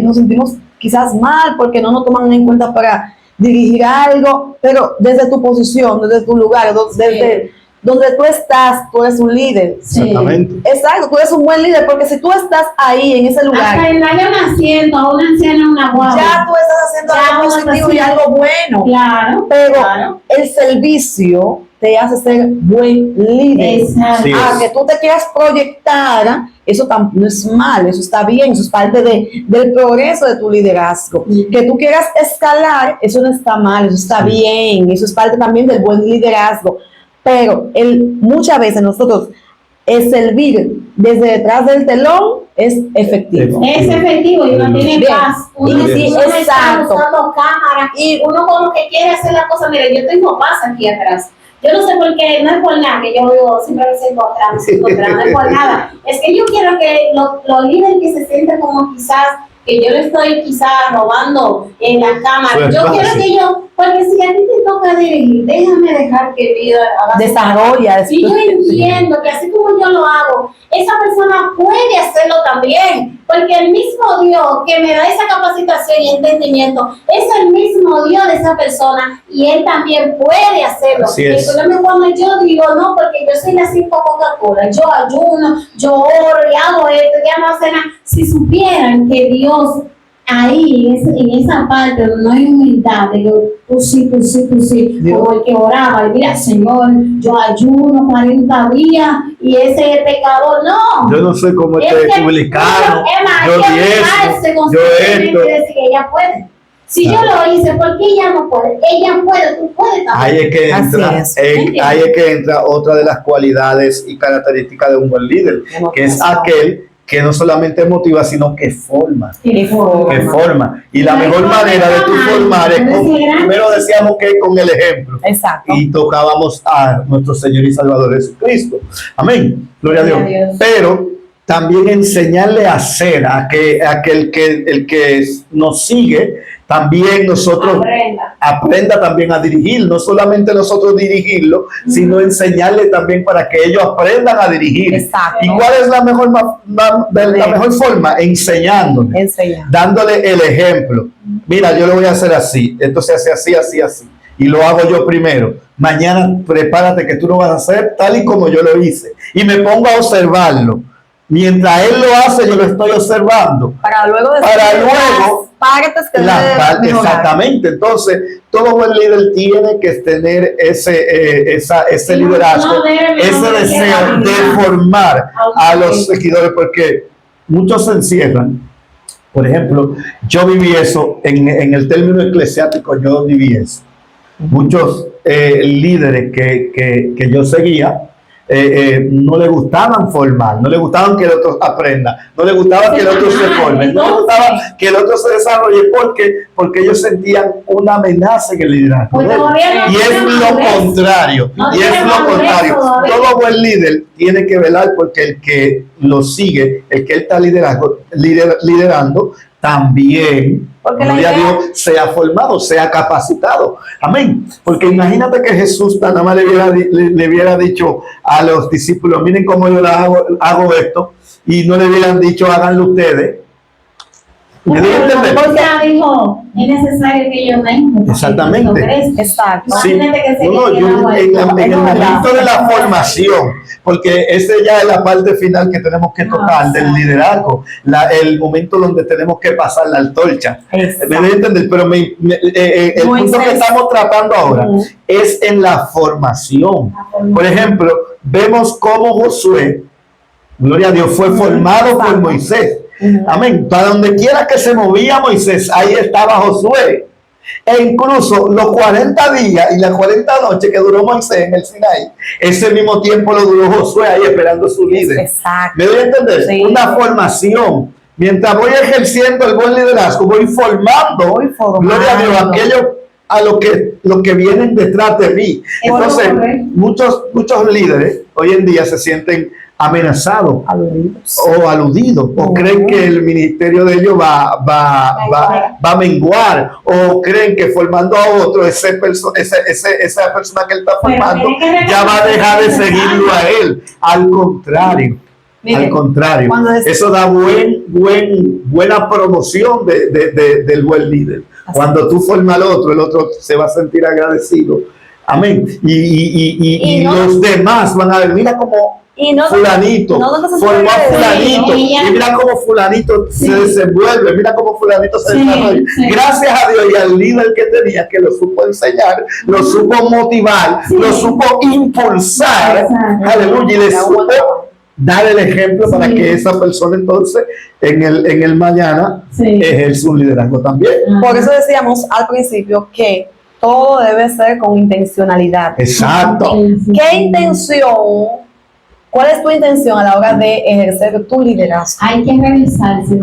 S3: nos sentimos quizás mal porque no nos toman en cuenta para dirigir algo, pero desde tu posición, desde tu lugar, desde donde tú estás, tú eres un líder.
S1: Exactamente.
S3: Exacto, tú eres un buen líder, porque si tú estás ahí en ese lugar,
S2: hasta en darle un asiento a una anciana, una guagua,
S3: ya tú estás haciendo algo positivo y algo bueno.
S2: Claro.
S3: Pero el servicio te hace ser buen líder.
S2: Exacto.
S3: Que tú te quieras proyectar, eso no es mal, eso está bien, eso es parte del progreso de tu liderazgo. Que tú quieras escalar, eso no está mal, eso está bien, eso es parte también del buen liderazgo. Pero muchas veces nosotros el servir desde detrás del telón es efectivo.
S2: Es efectivo y uno tiene
S3: Bien.
S2: paz. Uno,
S3: Sí,
S2: uno está
S3: exacto.
S2: usando cámara y uno como que quiere hacer la cosa. Mire, yo tengo paz aquí atrás. Yo no sé por qué, no es por nada que yo vivo siempre me siento atrás, no es por nada. Es que yo quiero que los líderes que se sienten como quizás que yo le estoy quizás robando en la cámara.
S1: Pues
S2: Yo
S1: fácil.
S2: quiero que yo, porque si a ti te toca dirigir, déjame dejar que vida haga su
S3: Desarrolla.
S2: y yo entiendo que así como yo lo hago, esa persona puede hacerlo también, porque el mismo Dios que me da esa capacitación y entendimiento es el mismo Dios de esa persona y Él también puede hacerlo.
S1: Así es.
S2: El problema es cuando yo digo, no, porque yo soy la 5 Coca-Cola, yo ayuno, yo oro y hago esto, ya no hace nada. Si supieran que Dios ahí, en esa parte donde no hay humildad, de que tú sí,
S3: Dios.
S2: como el que oraba, y mira, Señor, yo ayuno 40 días y ese es pecador, no.
S1: Yo no soy como este
S2: Es que
S1: publicano,
S2: es más,
S1: yo
S2: hay que
S1: diezmo,
S2: mirarse
S1: yo
S2: constantemente
S1: esto.
S2: y decir que ella puede. Si yo lo hice, ¿por qué ella no puede? Ella puede, tú puedes también.
S1: Ahí es que entra,
S3: Así es.
S1: ahí es que entra otra de las cualidades y características de un buen líder, que es aquel que no solamente motiva, sino que forma.
S2: Que forma.
S1: Que forma. Y la
S2: No hay
S1: mejor
S2: forma
S1: manera de tu
S2: jamás.
S1: formar es con,
S2: Entonces,
S1: primero decíamos que con el ejemplo.
S3: Exacto.
S1: Y tocábamos a nuestro Señor y Salvador Jesucristo. Amén. Gloria a Dios.
S2: Gloria a Dios.
S1: Pero también enseñarle a hacer, a que el que nos sigue, también nosotros aprenda también a dirigir, no solamente nosotros dirigirlo, sino enseñarle también para que ellos aprendan a dirigir.
S3: Exacto.
S1: ¿Y cuál es la mejor forma? Enseñándole,
S3: Enseñar.
S1: dándole el ejemplo. Mira, yo lo voy a hacer así, esto se hace así, así, así, y lo hago yo primero. Mañana prepárate que tú lo vas a hacer tal y como yo lo hice, y me pongo a observarlo. Mientras él lo hace, yo lo estoy observando.
S3: Para luego decir
S1: luego,
S3: las partes que debe mejorar.
S1: exactamente. Entonces, todo buen líder tiene que tener ese liderazgo,
S2: no debe
S1: ese
S2: mejorar,
S1: deseo de formar a los seguidores, porque muchos se encierran. Por ejemplo, yo viví eso en el término eclesiástico, yo viví eso. Muchos líderes que yo seguía, no le gustaban formar, no le gustaban que el otro aprenda, no le gustaba que el otro se forme, no le gustaba que el otro se desarrolle porque ellos sentían una amenaza en el liderazgo.
S2: Pues todavía no
S1: Y es
S2: tiene
S1: lo
S2: madurez.
S1: contrario,
S2: No
S1: y es
S2: tiene
S1: lo
S2: madurez
S1: contrario.
S2: todavía.
S1: Todo buen líder tiene que velar porque el que lo sigue, el que él está liderando, también,
S3: Porque la
S1: gloria a
S3: idea-
S1: Dios, sea formado, sea capacitado. Amén. Porque imagínate que Jesús nada más le hubiera dicho a los discípulos, miren cómo yo hago esto, y no le hubieran dicho, háganlo ustedes. ¿Me doy a entender?
S2: O sea, dijo, es necesario que yo venga.
S1: Exactamente.
S3: Exacto.
S1: Sí.
S2: Imagínate que se
S1: No,
S2: quede
S1: yo
S2: la vuelta.
S1: en el momento de la formación, porque esa ya es la parte final que tenemos que tocar del liderazgo, el momento donde tenemos que pasar la antorcha. Me doy a entender, pero el punto que estamos tratando ahora es en la formación. Por ejemplo, vemos cómo Josué, gloria a Dios, fue formado por Moisés. Amén. Para donde quiera que se movía Moisés, ahí estaba Josué. E incluso los 40 días y las 40 noches que duró Moisés en el Sinaí, ese mismo tiempo lo duró Josué ahí esperando su líder.
S3: Exacto.
S1: ¿Me doy a entender?
S3: Sí.
S1: Una formación. Mientras voy ejerciendo el buen liderazgo, voy formando, gloria a Dios, aquellos a lo que vienen detrás de mí. Entonces, muchos líderes hoy en día se sienten amenazados o aludidos, o creen que el ministerio de ellos va a menguar, o creen que formando a otro, esa persona que él está formando ya va a dejar de seguirlo a él. Al contrario.
S3: Mire,
S1: al contrario, eso da buena promoción del buen líder. Cuando tú formas al otro, el otro se va a sentir agradecido. Amén. Y los demás van a ver, mira cómo fulanito formó a fulanito, y mira cómo fulanito se desenvuelve, mira cómo fulanito se desarrolla. Gracias a Dios y al líder que tenía, que lo supo enseñar, lo supo motivar, lo supo impulsar, aleluya, y le supo dar el ejemplo para que esa persona entonces en el mañana ejerza un liderazgo también.
S3: Por eso decíamos al principio que todo debe ser con intencionalidad.
S1: Exacto.
S3: ¿Qué intención ¿Cuál es tu intención a la hora de ejercer tu liderazgo?
S2: Hay que revisarse.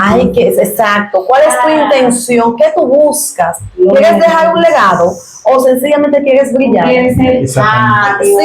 S3: Exacto. ¿Cuál es tu intención? ¿Qué tú buscas? ¿Quieres dejar un legado o sencillamente quieres brillar?
S2: Quieres ser
S1: Exactamente.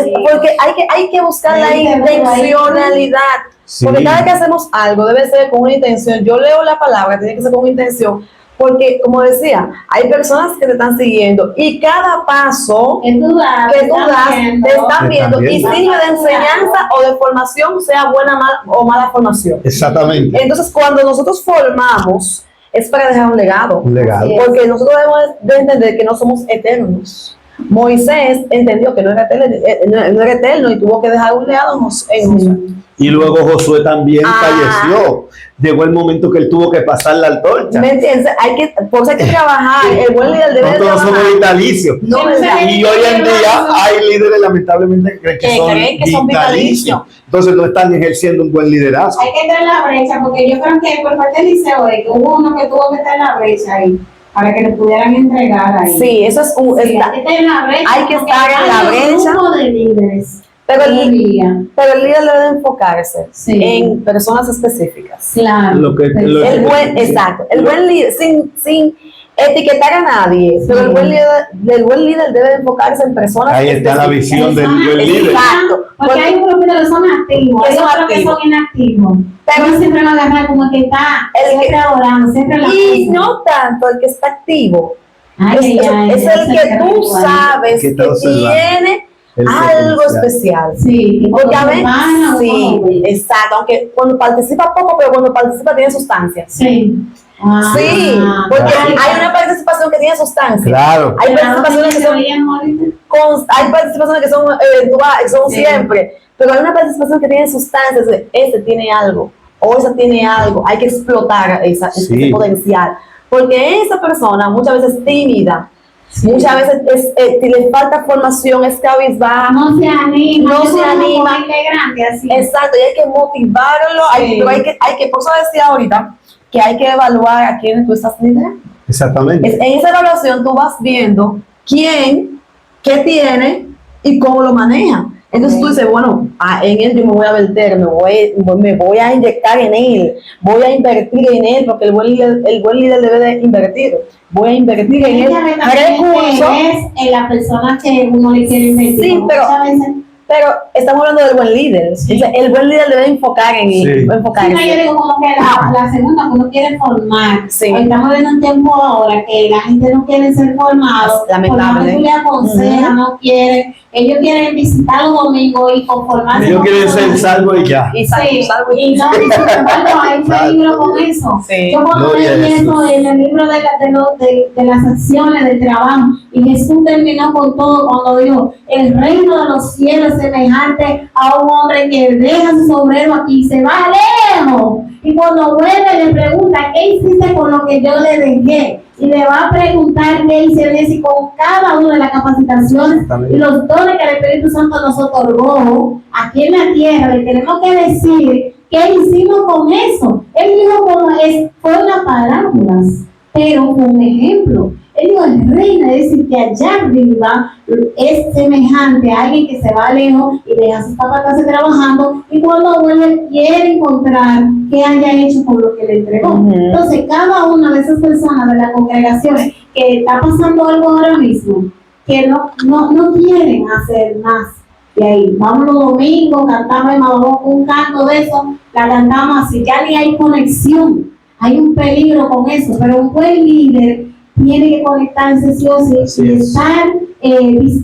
S3: Sí, porque hay que buscar la intencionalidad.
S1: Sí.
S3: Porque cada que hacemos algo debe ser con una intención. Yo leo la palabra, tiene que ser con una intención. Porque, como decía, hay personas que te están siguiendo y cada paso
S2: que tú das
S3: te están viendo y
S1: viendo.
S3: sirve de enseñanza o de formación, sea buena o mala formación.
S1: Exactamente.
S3: Entonces, cuando nosotros formamos, es para dejar un legado.
S1: Un legado.
S3: Porque nosotros debemos de entender que no somos eternos. Moisés entendió que no era eterno y tuvo que dejar un legado en Josué.
S1: Y luego Josué también falleció. Llegó el momento que él tuvo que pasar la antorcha.
S3: ¿Me entiendes? Por eso hay que trabajar. El buen líder debe de
S1: Nosotros
S3: trabajar.
S1: somos vitalicios.
S3: No, ¿verdad?
S1: Y hoy en día hay líderes lamentablemente que
S3: creen que son vitalicios.
S1: Entonces no están ejerciendo un buen liderazgo.
S2: Hay que entrar en la brecha, porque yo creo que por parte del liceo que hubo uno que tuvo que estar en la brecha ahí, para que le pudieran entregar ahí.
S3: Sí, eso es un...
S2: Sí, hay que estar en la brecha.
S3: hay que
S2: porque
S3: estar en la
S2: hay un
S3: brecha.
S2: grupo de líderes.
S3: Pero
S2: hoy en día.
S3: el líder debe de enfocarse
S2: Sí.
S3: en personas específicas.
S2: Claro.
S3: Exacto. El buen líder, sin etiquetar a nadie, pero el buen líder debe de enfocarse en personas
S1: Ahí está la visión del buen líder.
S3: Exacto.
S2: Porque hay un grupito que son activos,
S3: Que
S2: hay
S3: son
S2: otros que
S3: activos.
S2: son inactivos.
S3: Pero-
S2: Uno siempre va a agarrar como que está siempre orando, siempre en la
S3: Y
S2: cosa.
S3: no tanto el que está activo.
S2: Ay,
S3: Es el que tú sabes
S1: Que
S3: que
S1: está observando.
S3: tiene
S1: El
S3: algo
S1: potencial.
S3: especial.
S2: Sí,
S3: Porque a veces,
S2: veces
S3: sí, exacto, aunque cuando participa poco, pero cuando participa tiene sustancia.
S2: Sí.
S3: Sí, porque
S1: Claro.
S3: hay una participación que tiene sustancia.
S1: Claro.
S3: Hay participaciones que son hay participaciones que son eventuales, son
S2: Sí.
S3: siempre, pero hay una participación que tiene sustancias. Ese tiene algo, o esa tiene algo. Hay que explotar ese
S1: Sí.
S3: potencial, porque esa persona muchas veces es tímida.
S2: Sí.
S3: Muchas veces le falta formación, es cabizbaja.
S2: No se anima.
S3: No
S2: yo
S3: se
S2: conozco
S3: anima.
S2: a integrante así.
S3: Exacto, y hay que motivarlo,
S2: Sí.
S3: pero hay que, por eso decía ahorita, que hay que evaluar a quién tú estás liderando.
S1: Exactamente.
S3: En esa evaluación tú vas viendo quién, qué tiene y cómo lo maneja. Entonces tú dices, bueno, en él yo me voy a verter, me voy a inyectar en él, voy a invertir en él, porque el buen líder debe de invertir. Voy a invertir en él recursos.
S2: Es en la persona que uno le quiere invertir.
S3: Sí,
S2: Como
S3: pero-
S2: muchas veces.
S3: Pero estamos hablando del buen líder.
S2: Sí.
S3: Entonces, el buen líder debe enfocar en
S1: Sí.
S3: él.
S2: Sí, no, yo digo como que la segunda que uno quiere formar.
S3: Sí.
S2: Hoy estamos viendo un tiempo ahora que la gente no quiere ser formado.
S3: Lamentable.
S2: Por más que tú le aconsejas, no quieren. Ellos quieren visitar los domingos y conformarse.
S1: Ellos
S2: con
S1: quieren
S2: todo.
S1: ser salvos y ya.
S3: Y
S2: Sí,
S3: salvo.
S2: y no, y sin embargo, hay peligro con eso.
S3: Sí.
S2: Yo cuando
S1: Gloria a
S2: leí
S1: Jesús.
S2: eso en el libro de las acciones del trabajo, y Jesús terminó con todo cuando dijo, el reino de los cielos es semejante a un hombre que deja su sombrero aquí y se va lejos. Y cuando vuelve le pregunta, ¿qué hiciste con lo que yo le dejé? Y le va a preguntar qué hicieron y con cada una de las capacitaciones
S1: Exactamente.
S2: y los dones que el Espíritu Santo nos otorgó aquí en la tierra, le tenemos que decir qué hicimos con eso. Él dijo como fueron parábolas, pero con ejemplo. Él dijo, el reino, es decir, que allá arriba es semejante a alguien que se va lejos y deja sus zapatos trabajando y cuando vuelve quiere encontrar qué haya hecho con lo que le entregó.
S3: Ujú.
S2: Entonces, cada una de esas personas de las congregaciones que está pasando algo ahora mismo, que no quieren hacer más de ahí. Vamos los domingos, cantamos un canto de eso, la cantamos así, ya ni hay conexión. Hay un peligro con eso, pero un buen líder tiene que conectarse sí o sí
S1: Así
S2: y
S1: es.
S2: estar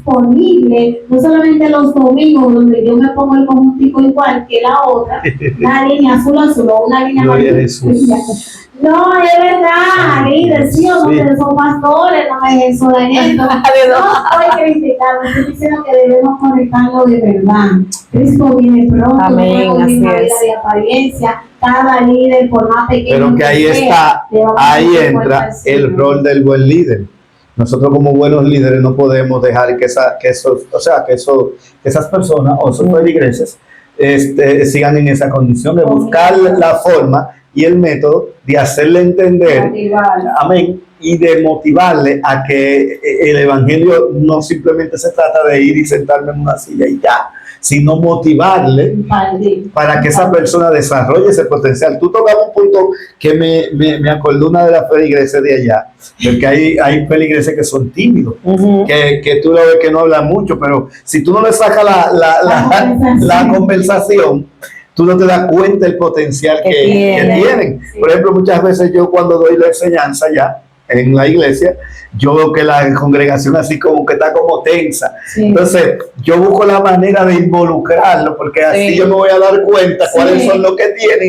S2: disponible, no solamente los domingos donde yo me pongo el conjuntico igual que la otra, una línea azul o una línea
S1: Gloria a
S2: amarilla.
S1: Jesús.
S2: No, es verdad, líder, sí o no,
S1: Sí.
S2: que son pastores, no me eso dañando. No estoy criticando, estoy diciendo que debemos conectarlo de verdad. Cristo viene pronto,
S3: Amén,
S2: no podemos vivir una
S3: así
S2: vida
S3: es.
S2: de apariencia. Cada líder, por más pequeño
S1: Pero que ahí
S2: sea,
S1: está,
S2: le vamos a
S1: ahí
S2: hacer cuenta
S1: entra
S2: al Señor.
S1: el rol del buen líder. Nosotros como buenos líderes no podemos dejar que esas personas o esos feligreses sigan en esa condición de buscar la forma y el método de hacerle entender,
S2: Motivarla.
S1: amén, y de motivarle a que el evangelio no simplemente se trata de ir y sentarme en una silla y ya, sino motivarle para que esa persona desarrolle ese potencial. Tú tocas un punto que me acordó una de las feligreses de allá, porque hay feligreses que son tímidos, que tú lo ves que no hablan mucho, pero si tú no le sacas la conversación, tú no te das cuenta del potencial que tienen.
S2: Sí.
S1: Por ejemplo, muchas veces yo cuando doy la enseñanza ya en la iglesia, yo veo que la congregación así como que está como tensa.
S2: Sí.
S1: Entonces, yo busco la manera de involucrarlo, porque así yo me voy a dar cuenta cuáles son los que tienen.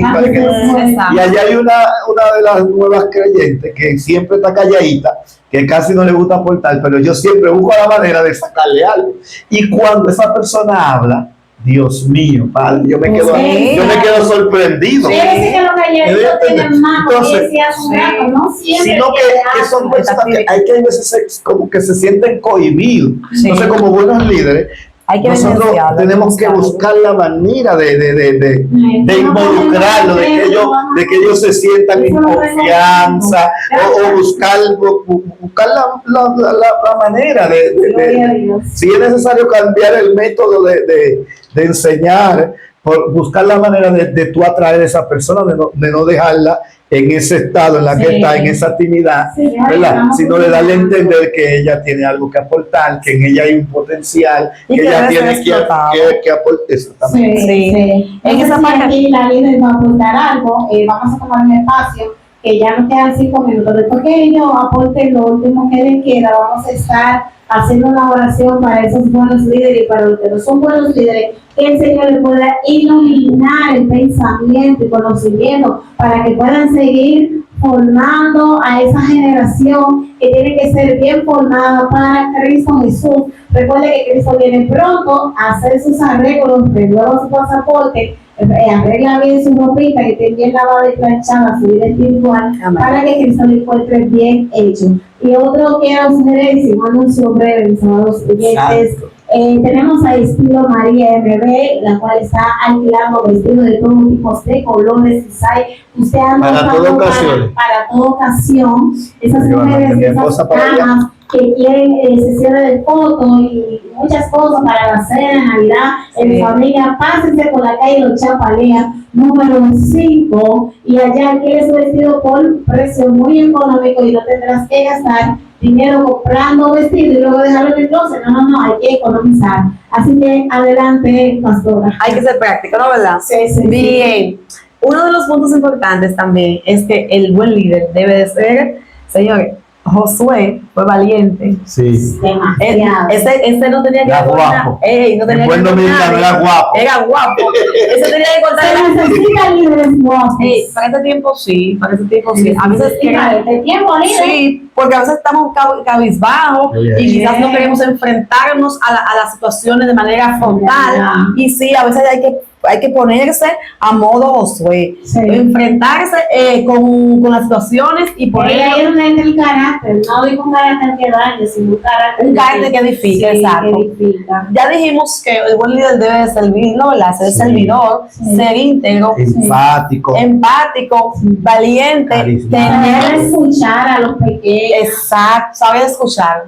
S1: Y allá hay una de las nuevas creyentes que siempre está calladita, que casi no le gusta aportar, pero yo siempre busco la manera de sacarle algo. Y cuando esa persona habla, Dios mío, Padre, yo me quedo sorprendido.
S2: Quiere decir que los galletitos tienen más conciencia, ¿no?
S1: Sino que son personas que hay veces como que se sienten cohibidos. Entonces, como buenos líderes, nosotros tenemos que buscar la manera de involucrarlo, de que ellos se sientan en confianza, o buscar la manera si es necesario cambiar el método de enseñar, por buscar la manera de tú atraer a esa persona, de no dejarla en ese estado en la que está, en esa timidez, ¿verdad? Sino de darle a entender que ella tiene algo que aportar, que en ella hay un potencial,
S3: y
S1: que ella tiene que aportar. Eso también.
S2: Sí. En esa parte aquí la líder va a aportar algo, vamos a tomar un espacio, que ya nos quedan 5 minutos. Después que ellos aporten lo último que les queda, vamos a estar haciendo una oración para esos buenos líderes y para los que no son buenos líderes, que el Señor les pueda iluminar el pensamiento y conocimiento para que puedan seguir formando a esa generación que tiene que ser bien formada para Cristo Jesús. Recuerde que Cristo viene pronto a hacer sus arreglos, renueva su pasaporte, arregla bien su ropita, que esté bien lavada y planchada, su vida espiritual, para que Cristo lo encuentre bien hecho. Y otro que era sugerencia, un anuncio breve, mis amados oyentes. Tenemos a Estilo María MB, la cual está alquilando vestidos de todo tipo de colores, usted anda
S1: para toda ocasión.
S2: Para toda ocasión. Esas mujeres, esas damas que quieren sesiones de fotos y muchas cosas para la cena, Navidad, en familia, pásense por la calle Los Chapalea, número 5, y allá adquiere su vestido por precio muy económico y no tendrás que gastar dinero comprando vestido y luego dejarlo en el closet. No, hay que economizar. Así que adelante, pastora.
S3: Hay que ser práctico, ¿no, verdad?
S2: Sí.
S3: Bien. Uno de los puntos importantes también es que el buen líder debe de ser, señores, Josué fue valiente.
S1: Sí.
S2: Demasiado.
S3: Ese no tenía que
S1: era guapo.
S3: No tenía
S1: buen dominicano era guapo.
S3: Era guapo. Ese tenía que contar.
S2: Se necesita líderes guapos.
S3: Para ese tiempo sí. A veces
S2: tiempo libre.
S3: Sí, porque a veces estamos cabizbajos y quizás no queremos enfrentarnos a las situaciones de manera frontal. Y sí, a veces hay que ponerse a modo Josué, enfrentarse con las situaciones y poner
S2: ahí es donde entra el carácter, no digo un carácter que dañe, sino un carácter
S3: que edifique, exacto. Ya dijimos que el buen líder debe servir, ¿no? Ser servidor, ser íntegro, empático, valiente,
S2: tener escuchar a los pequeños.
S3: Exacto, saber escuchar,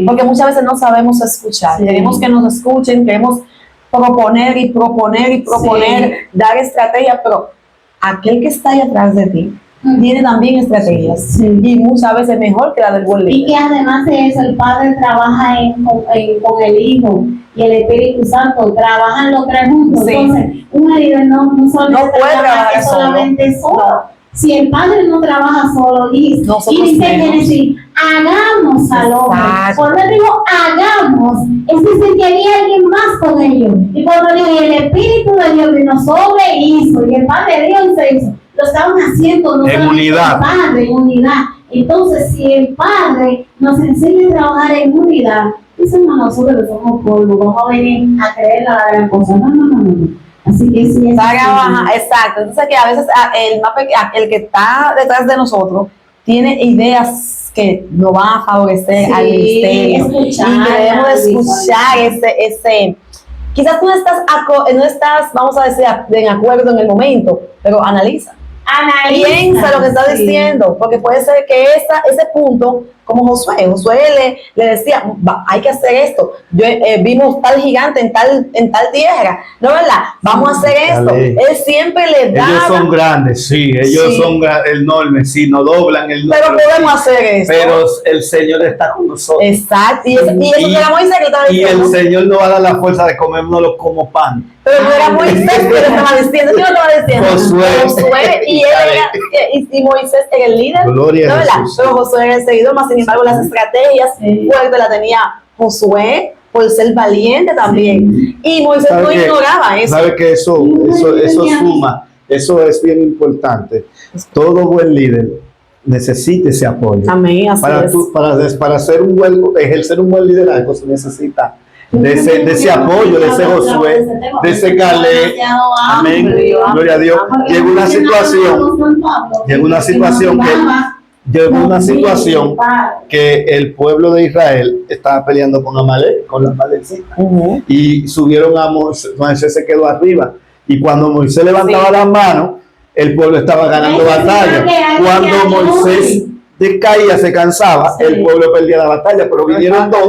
S3: porque muchas veces no sabemos escuchar, queremos que nos escuchen, queremos proponer, dar estrategias, pero aquel que está ahí atrás de ti tiene también estrategias y muchas veces mejor que la del buen líder.
S2: Y que además de eso, el Padre trabaja con el Hijo y el Espíritu Santo, trabajan los tres juntos. Entonces, un líder no puede trabajar solamente solo. Si el Padre no trabaja solo, y dice que hagamos al hombre. Cuando digo hagamos, es decir que había alguien más con ellos. Y cuando digo, y el Espíritu de Dios vino sobre hizo, y el Padre Dios se hizo, lo estaban haciendo no
S1: en unidad.
S2: El Padre, en unidad. Entonces, si el Padre nos enseña a trabajar en unidad, dicen nosotros que somos polvo, vamos a venir a creer la gran cosa. No. Así que sí es
S3: exacto. Entonces que a veces el que está detrás de nosotros tiene ideas que nos van a favorecer al ministerio y debemos escuchar ese quizás tú no estás, vamos a decir, en acuerdo en el momento, pero analiza.
S2: Analiza.
S3: Piensa lo que está
S2: Sí.
S3: diciendo, porque puede ser que ese punto, como Josué le decía, hay que hacer esto. Vimos tal gigante en tal tierra, ¿no es verdad? Vamos a hacer esto.
S1: Dale.
S3: Él siempre le da.
S1: Ellos son grandes, sí, ellos
S3: Sí.
S1: son enormes, sí, no doblan el
S3: Pero
S1: número,
S3: podemos
S1: sí,
S3: hacer esto.
S1: pero el Señor está con nosotros.
S3: Exacto. Y eso era Moisés que estaba
S1: Y
S3: diciendo.
S1: el Señor nos va a dar la fuerza de comérnoslo como pan.
S3: Pero no era Moisés que lo estaba diciendo. ¿Quién lo estaba diciendo?
S1: Josué.
S3: Y él y Moisés era el líder.
S1: Gloria
S3: ¿No
S1: a
S3: verdad?
S1: Jesús.
S3: Pero Josué era el seguidor, más sin embargo, las estrategias
S2: Sí.
S3: fuertes las tenía Josué por ser valiente también. Y Moisés no
S1: ¿Sabe qué?
S3: ignoraba eso.
S1: ¿Sabe que eso suma? Eso es bien importante. Todo buen líder necesita ese apoyo.
S3: Amén, así es.
S1: Para ejercer un buen liderazgo se necesita de ese apoyo, de ese Josué, de ese Caleb. Amén. Gloria a Dios. Llegó una situación que el pueblo de Israel estaba peleando con Amalek, con la Amalecita.
S3: Ujú.
S1: Y subieron a Moisés, se quedó arriba. Y cuando Moisés levantaba
S3: Sí.
S1: las manos, el pueblo estaba ganando batalla. Cuando Moisés decaía, se cansaba,
S2: Sí.
S1: el pueblo perdía la batalla. Pero vinieron dos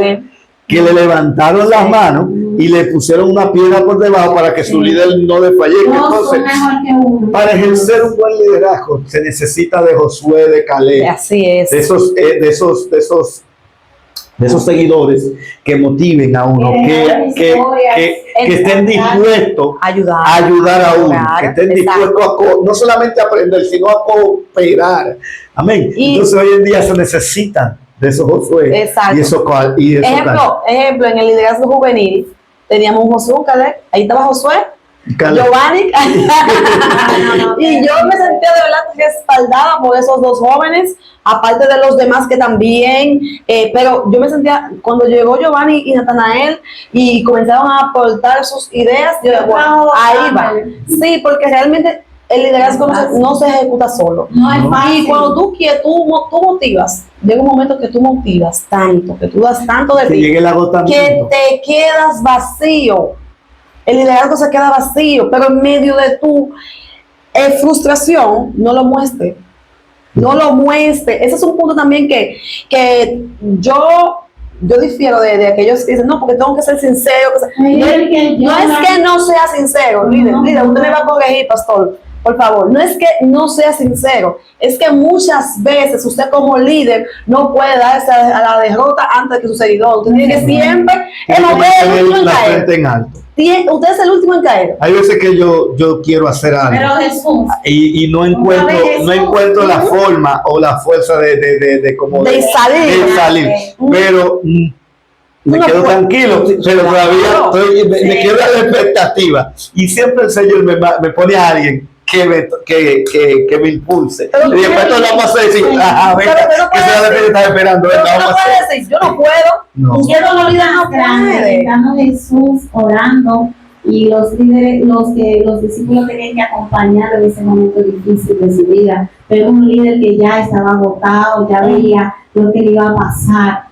S1: que le levantaron las manos y le pusieron una piedra por debajo para que su
S2: Sí.
S1: líder no desfallezca.
S2: Dos
S1: Entonces,
S2: son mejor que uno.
S1: para ejercer un buen liderazgo se necesita de Josué, de Caleb,
S3: Así es.
S1: de esos seguidores que motiven a uno, que estén dispuestos
S3: Ayudar.
S1: a ayudar a uno,
S3: Claro,
S1: que estén
S3: exacto.
S1: dispuestos no solamente a aprender, sino a cooperar. Amén.
S3: Y-
S1: Entonces hoy en día se necesitan de esos Josué
S3: Exacto.
S1: y esos Caleb.
S3: Ejemplo, en el liderazgo juvenil teníamos un Josué, un Caleb, ahí estaba Josué, Giovanni, y yo me sentía de verdad respaldada por esos dos jóvenes, aparte de los demás que también, pero yo me sentía, cuando llegó Giovanni y Natanael y comenzaron a aportar sus ideas, yo bueno, ahí va. Sí, porque realmente el liderazgo no se ejecuta solo.
S2: No es fácil.
S3: Y cuando tú quieres, tú motivas, llega un momento que tú motivas tanto, que tú das tanto de
S1: Que
S3: ti,
S1: llegue el
S3: que
S1: agotamiento.
S3: te quedas vacío. El liderazgo se queda vacío, pero en medio de tu frustración, no lo muestre. No lo muestre. Ese es un punto también que yo difiero de aquellos que dicen, no, porque tengo que ser sincero.
S2: Ay,
S3: No
S2: yo
S3: es que no sea sincero, líder, usted me va a corregir, pastor. Por favor, no es que no sea sincero, es que muchas veces usted como líder no puede darse a la derrota antes que su seguidor. Usted tiene que siempre,
S1: Tiene que
S3: usted es el
S1: mantener
S3: último en
S1: la
S3: caer.
S1: frente en alto.
S3: Usted es el último en caer.
S1: Hay veces que yo quiero hacer algo
S2: Pero Jesús,
S1: y no encuentro la forma o la fuerza de como
S3: De salir.
S1: de salir. Pero me
S3: No
S1: quedo
S3: puede.
S1: tranquilo, pero
S3: Claro.
S1: todavía me quedo a la expectativa. Y siempre el Señor me pone a alguien que me impulse.
S3: Pero
S1: Y después
S3: tú-
S1: todo lo vamos a decir, ajá, venga,
S3: Pero tú no
S1: que sea lo que yo estaba esperando.
S3: Pero
S1: venga,
S3: usted no
S1: vamos a
S3: puede
S1: hacer.
S3: decir, yo no puedo.
S1: No.
S3: Usted como líder no
S2: grande,
S3: puede.
S2: estando Jesús orando y los líderes, los discípulos tenían que acompañarlo en ese momento difícil de su vida, pero un líder que ya estaba agotado, ya veía lo que le iba a pasar.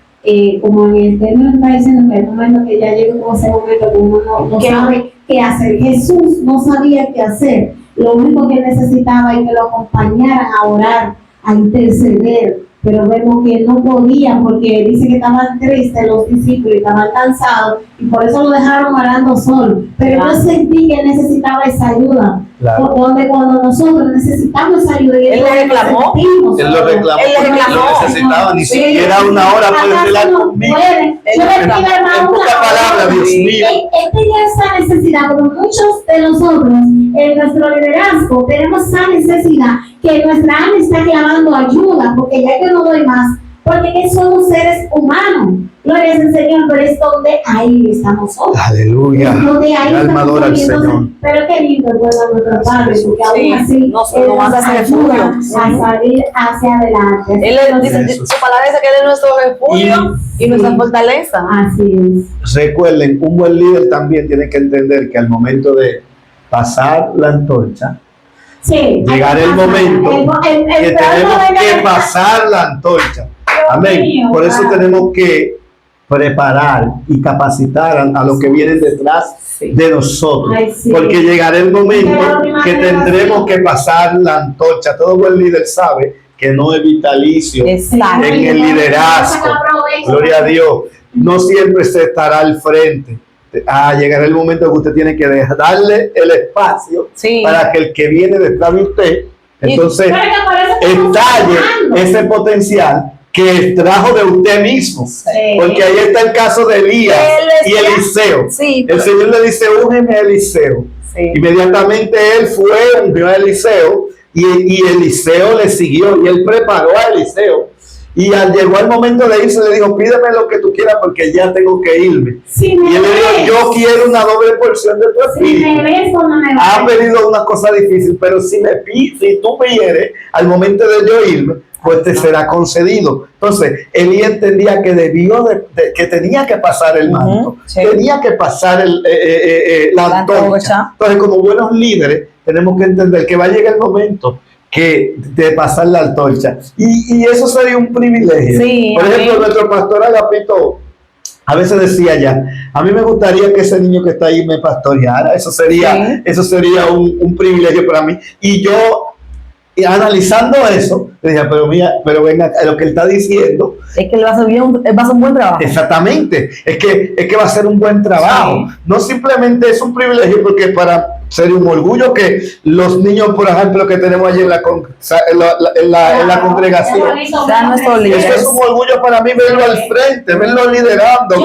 S2: Como en el tema está diciendo que hay momentos que ya llegó como ese momento que uno no sabe qué hacer. Jesús no sabía qué hacer. Lo único que necesitaba es que lo acompañaran a orar, a interceder, pero vemos que no podían porque dice que estaban tristes los discípulos, estaban cansados y por eso lo dejaron orando solo. Pero yo sentí que él necesitaba esa ayuda.
S1: Claro.
S2: Donde cuando nosotros necesitamos esa ayuda, y
S3: Él le reclamó.
S1: Él lo reclamó,
S3: Él le
S1: porque
S3: reclamó.
S1: lo necesitaba, ni
S3: Sí.
S1: siquiera una hora puede hablar conmigo.
S2: Yo le pido, hermano,
S1: En pocas palabras, Dios mío.
S2: él tenía esa necesidad, porque muchos de nosotros en nuestro liderazgo tenemos esa necesidad que nuestra alma está clamando ayuda, porque ya que no doy más, porque que somos seres humanos. Gloria al Señor, pero es donde ahí estamos nosotros.
S1: Aleluya.
S2: Es donde ahí
S1: Mi alma
S2: estamos
S1: adora al
S2: viviendo.
S1: Señor.
S2: Pero qué lindo es bueno nuestro Padre, porque aún
S3: Sí,
S2: así
S3: nos
S2: Él
S3: manda
S2: nos
S3: ese
S2: ayuda
S3: refugio.
S2: a salir hacia adelante.
S3: Él le dice,
S1: Jesús.
S3: su palabra dice que Él es nuestro refugio y nuestra
S2: sí.
S3: fortaleza.
S2: Así es.
S1: Recuerden, un buen líder también tiene que entender que al momento de pasar la antorcha,
S2: Sí,
S1: llegará
S2: hay
S1: el
S2: que pasar.
S1: momento
S2: El
S1: que
S2: peor
S1: tenemos
S2: momento
S1: que
S2: de-
S1: pasar la antorcha. Amén.
S2: mío,
S1: Por eso
S2: wow.
S1: tenemos que preparar y capacitar a los que vienen detrás de nosotros.
S2: Ay, sí.
S1: Porque llegará el momento que tendremos
S2: generación.
S1: que pasar la antorcha. Todo buen líder sabe que no es vitalicio
S3: Exacto.
S1: en el liderazgo. Gloria a Dios. No siempre se estará al frente. Llegará el momento que usted tiene que darle el espacio
S3: Sí.
S1: para que el que viene detrás de usted, entonces, estalle ese potencial que trajo de usted mismo. Porque ahí está el caso de Elías y Eliseo.
S3: Sí,
S1: El Señor le dice, úngeme a Eliseo.
S3: sí.
S1: Inmediatamente él fue, ungió a Eliseo y Eliseo le siguió y él preparó a Eliseo. Y llegó el momento de irse, le dijo, pídeme lo que tú quieras porque ya tengo que irme.
S2: Si
S1: Y
S2: me
S1: él le dijo,
S2: ves,
S1: yo quiero una doble porción de tu
S2: si
S1: espíritu.
S2: me ves o no me
S1: Ha
S2: ves.
S1: pedido una cosa difícil, pero si tú me hieres al momento de yo irme, pues te será concedido. Entonces, Elías entendía que que tenía que pasar el manto,
S3: sí.
S1: tenía que pasar la antorcha. Entonces, como buenos líderes, tenemos que entender que va a llegar el momento de pasar la antorcha. Y eso sería un privilegio.
S3: Sí,
S1: por ejemplo,
S3: amén.
S1: nuestro pastor Agapito a veces decía ya, a mí me gustaría que ese niño que está ahí me pastoreara. Eso sería un privilegio para mí. Y yo, analizando eso, decía, pero venga, lo que él está diciendo.
S3: Es que él va a hacer un buen trabajo.
S1: Exactamente, es que va a ser un buen trabajo.
S3: Sí.
S1: No simplemente es un privilegio, porque para ser un orgullo que los niños, por ejemplo, que tenemos allí en la congregación,
S3: Sea nuestro líder.
S1: eso es un orgullo para mí, verlo al frente, verlo liderando,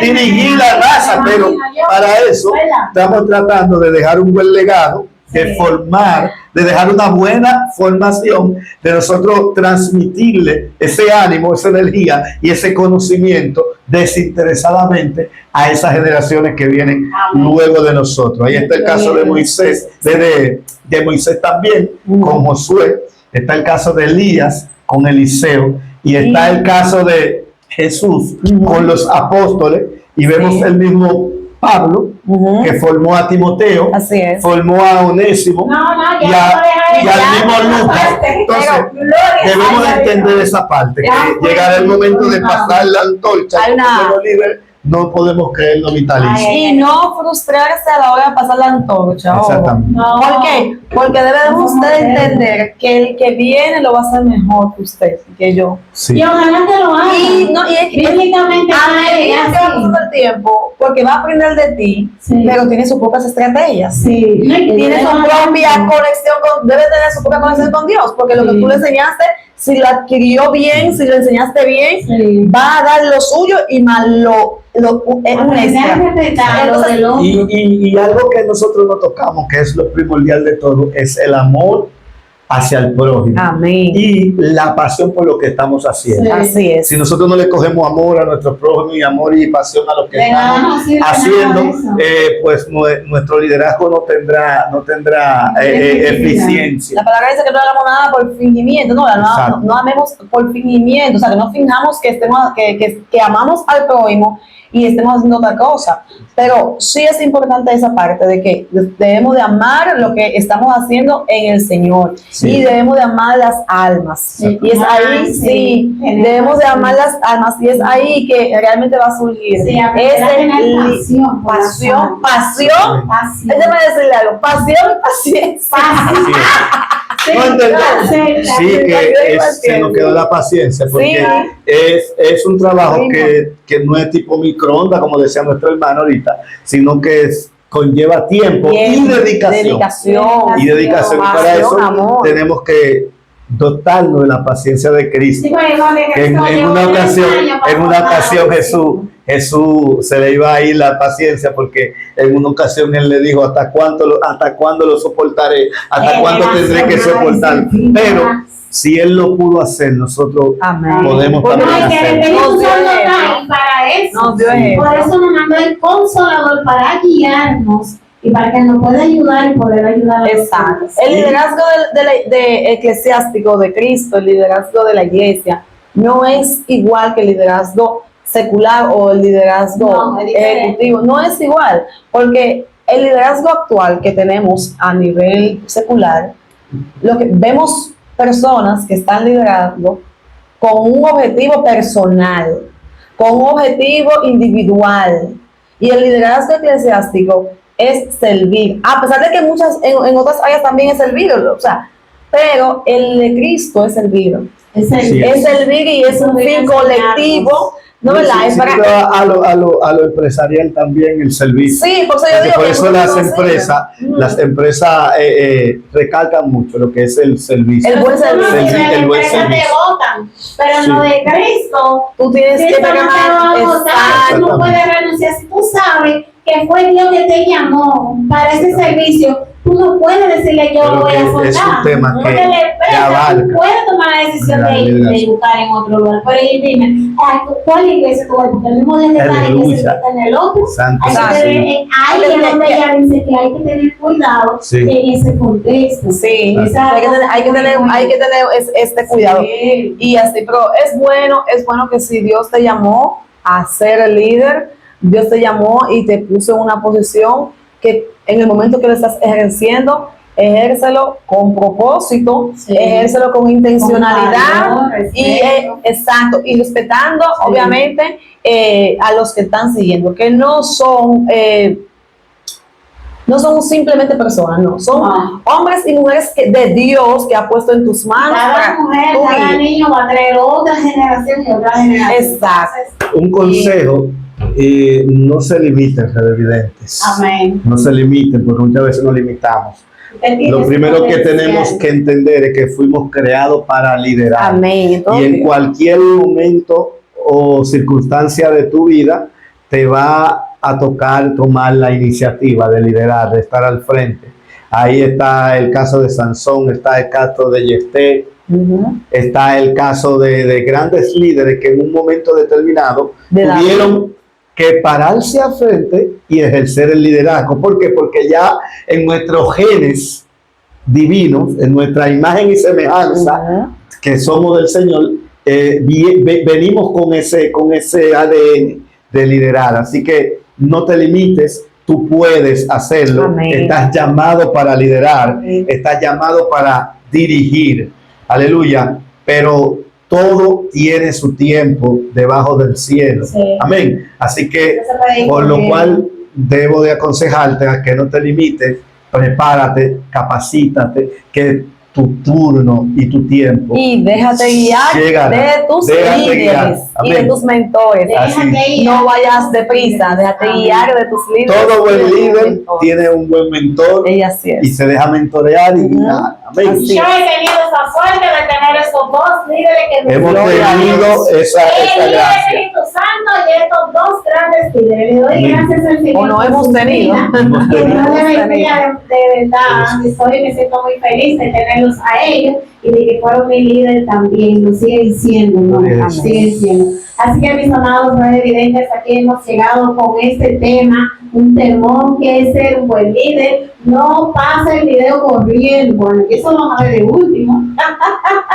S1: dirigir la raza, pero para eso estamos tratando de dejar un buen legado, de formar, de dejar una buena formación, de nosotros transmitirle ese ánimo, esa energía y ese conocimiento desinteresadamente a esas generaciones que vienen luego de nosotros. Ahí está el caso de Moisés, de Moisés también, con Josué, está el caso de Elías con Eliseo, y está el caso de Jesús con los apóstoles, y vemos el mismo Pablo, que formó a Timoteo,
S3: Así es.
S1: formó a Onésimo y al mismo Lucas. Entonces, debemos de entender esa parte, que llegará el momento de pasar la antorcha. Como líder, no podemos creerlo vitalicio.
S3: Y no frustrarse a la hora de pasar la antorcha.
S1: Exactamente.
S3: ¿Por qué? Porque debemos usted entender que el que viene lo va a hacer mejor que usted, que yo.
S1: Sí.
S2: Y ojalá que lo haga.
S3: Y es que
S2: bíblicamente
S3: a medida que va
S2: así.
S3: pasando el tiempo, porque va a aprender de ti,
S2: Sí.
S3: pero tiene sus propias estrategias.
S2: Sí.
S3: Tiene su propia conexión debe tener su propia conexión con Dios, porque lo que tú le enseñaste, si lo adquirió bien, si lo enseñaste bien,
S2: Sí.
S3: va a dar lo suyo y más es un extra. Entonces,
S1: Y algo que nosotros no tocamos, que es lo primordial de todo, es el amor hacia el prójimo.
S3: Amén.
S1: Y la pasión por lo que estamos haciendo.
S2: Sí.
S3: Así es.
S1: Si nosotros no le cogemos amor a nuestro prójimo y amor y pasión a lo que estamos haciendo, pues nuestro liderazgo no tendrá eficiencia.
S3: La palabra dice que no hagamos nada por fingimiento, no amemos por fingimiento, o sea, que no fingamos que amamos al prójimo y estemos haciendo otra cosa. Pero sí es importante esa parte de que debemos de amar lo que estamos haciendo en el Señor,
S1: Sí.
S3: y debemos de amar las almas.
S1: Sí.
S3: Y es ahí, debemos de amar las almas, y es ahí que realmente va a surgir pasión. Déjame decirle algo, pasión y paciencia.
S1: No entendemos. Sí, que se nos quedó la paciencia, porque es un trabajo que no es tipo microondas, como decía nuestro hermano ahorita, sino que conlleva tiempo y dedicación. Y dedicación. Para eso tenemos que dotarnos de la paciencia de Cristo. En una ocasión Jesús se le iba a ir la paciencia, porque en una ocasión él le dijo, ¿hasta cuándo lo soportaré? ¿Hasta cuándo tendré que soportar? Pero si él lo pudo hacer, nosotros podemos también hacerlo.
S2: Por eso nos mandó el Consolador, para guiarnos y para que nos pueda ayudar y poder ayudar a los
S3: Exacto.
S2: demás.
S3: El liderazgo de eclesiástico de Cristo, el liderazgo de la iglesia, no es igual que el liderazgo secular o el liderazgo ejecutivo. No es igual, porque el liderazgo actual que tenemos a nivel secular, lo que vemos personas que están liderando con un objetivo personal, con un objetivo individual. Y el liderazgo eclesiástico es servir, a pesar de que en otras áreas también es servir, o sea, pero el de Cristo es servir. Es servir y es un fin colectivo. No, ¿verdad?
S1: Sí,
S3: Es para
S1: a lo empresarial también el servicio.
S3: Sí, por eso yo digo
S1: Por
S3: que
S1: eso las empresas recalcan mucho lo que es el servicio.
S3: El buen servicio.
S1: El buen
S2: Te
S1: servicio.
S2: votan, pero
S1: Sí.
S2: lo de Cristo,
S3: Tú tienes que
S2: Cristo no te va a
S3: ganar.
S2: votar, tú no puedes renunciar. Si tú sabes que fue Dios que te llamó para ese servicio, tú no puedes decirle yo
S1: Pero
S2: voy a
S1: que es
S2: soltar.
S1: un tema
S2: Porque
S1: que
S2: la empresa
S1: abarca.
S2: tú puedes tomar la decisión de buscar en otro lugar. Pero dime, ¿cuál iglesia tú vas? Porque el mismo día que está en la iglesia que está en el otro.
S1: Santo.
S2: Hay que tener, ahí es donde ella dice que hay que tener cuidado
S1: Sí.
S2: en ese contexto.
S3: Sí,
S2: Esa
S3: hay que tener este cuidado.
S2: Sí.
S3: Y así, pero es bueno que si Dios te llamó a ser el líder, Dios te llamó y te puso en una posición que en el momento que lo estás ejerciendo, ejércelo con propósito,
S2: Sí.
S3: ejércelo con intencionalidad
S2: Con valor,
S3: y
S2: respeto.
S3: exacto, y respetando
S2: Sí.
S3: obviamente a los que están siguiendo, que no son simplemente personas, no, son
S2: No.
S3: hombres y mujeres de Dios que ha puesto en tus manos.
S2: Cada
S3: para
S2: mujer,
S3: tu
S2: cada
S3: vida.
S2: niño va a traer otra generación y otra generación.
S3: Exacto.
S2: Entonces,
S1: Un consejo, no se limiten, televidentes.
S2: amén.
S1: No se limiten, porque muchas veces nos limitamos.
S2: Usted tiene
S1: Lo
S2: su
S1: primero que
S2: potencial.
S1: tenemos que entender es que fuimos creados para liderar.
S3: Amén.
S1: Y
S3: Entonces,
S1: en cualquier momento o circunstancia de tu vida te va a tocar tomar la iniciativa de liderar, de estar al frente. Ahí está el caso de Sansón, está el caso de Yefté, está el caso de grandes líderes que en un momento determinado
S3: De David.
S1: tuvieron que pararse al frente y ejercer el liderazgo. ¿Por qué? Porque ya en nuestros genes divinos, en nuestra imagen y semejanza, que somos del Señor, venimos con ese ADN de liderar. Así que no te limites, tú puedes hacerlo.
S3: Amén.
S1: Estás llamado para liderar,
S3: Amén.
S1: estás llamado para dirigir. Aleluya. Pero todo tiene su tiempo debajo del cielo.
S2: Sí.
S1: Amén. Así que,
S2: No se puede ir
S1: por lo
S2: con
S1: cual, debo de aconsejarte a que no te limites, prepárate, capacítate, que tu turno y tu tiempo.
S3: Y déjate guiar
S1: Llegará.
S3: de tus
S1: Déjate guiar.
S3: líderes y de
S1: Amén.
S3: tus mentores.
S1: Así.
S2: Déjate ir.
S3: No vayas deprisa, déjate
S2: Amén.
S3: guiar de tus líderes.
S1: Todo
S3: y de
S1: buen
S3: tus
S1: líder
S3: mentores.
S1: tiene un buen mentor
S3: Ella sí
S1: y
S3: es.
S1: se deja mentorear y guiar. Amén.
S3: Así.
S2: Yo he tenido esa suerte de tener esos dos líderes que me
S1: Hemos
S3: Gloria a
S1: tenido
S3: Dios.
S1: esa
S2: el
S1: gracia.
S2: Espíritu Santo y estos dos grandes líderes. Le doy
S1: Amén.
S2: gracias al Señor.
S3: O no
S2: por
S3: hemos
S2: su
S3: tenido.
S2: vida.
S1: Hemos
S2: Que
S1: tenido.
S2: Dios les
S3: Hemos
S2: bendiga de verdad. Me siento muy feliz de tenerlos a ellos y de que fueron mi líder también. Lo siguen siendo, ¿no?
S1: Amén.
S2: Siguen siendo. Así que mis amados no evidentes, aquí hemos llegado con este tema, un temor que es ser un buen líder. No pasa el video corriendo. Bueno, eso lo vamos a ver de último.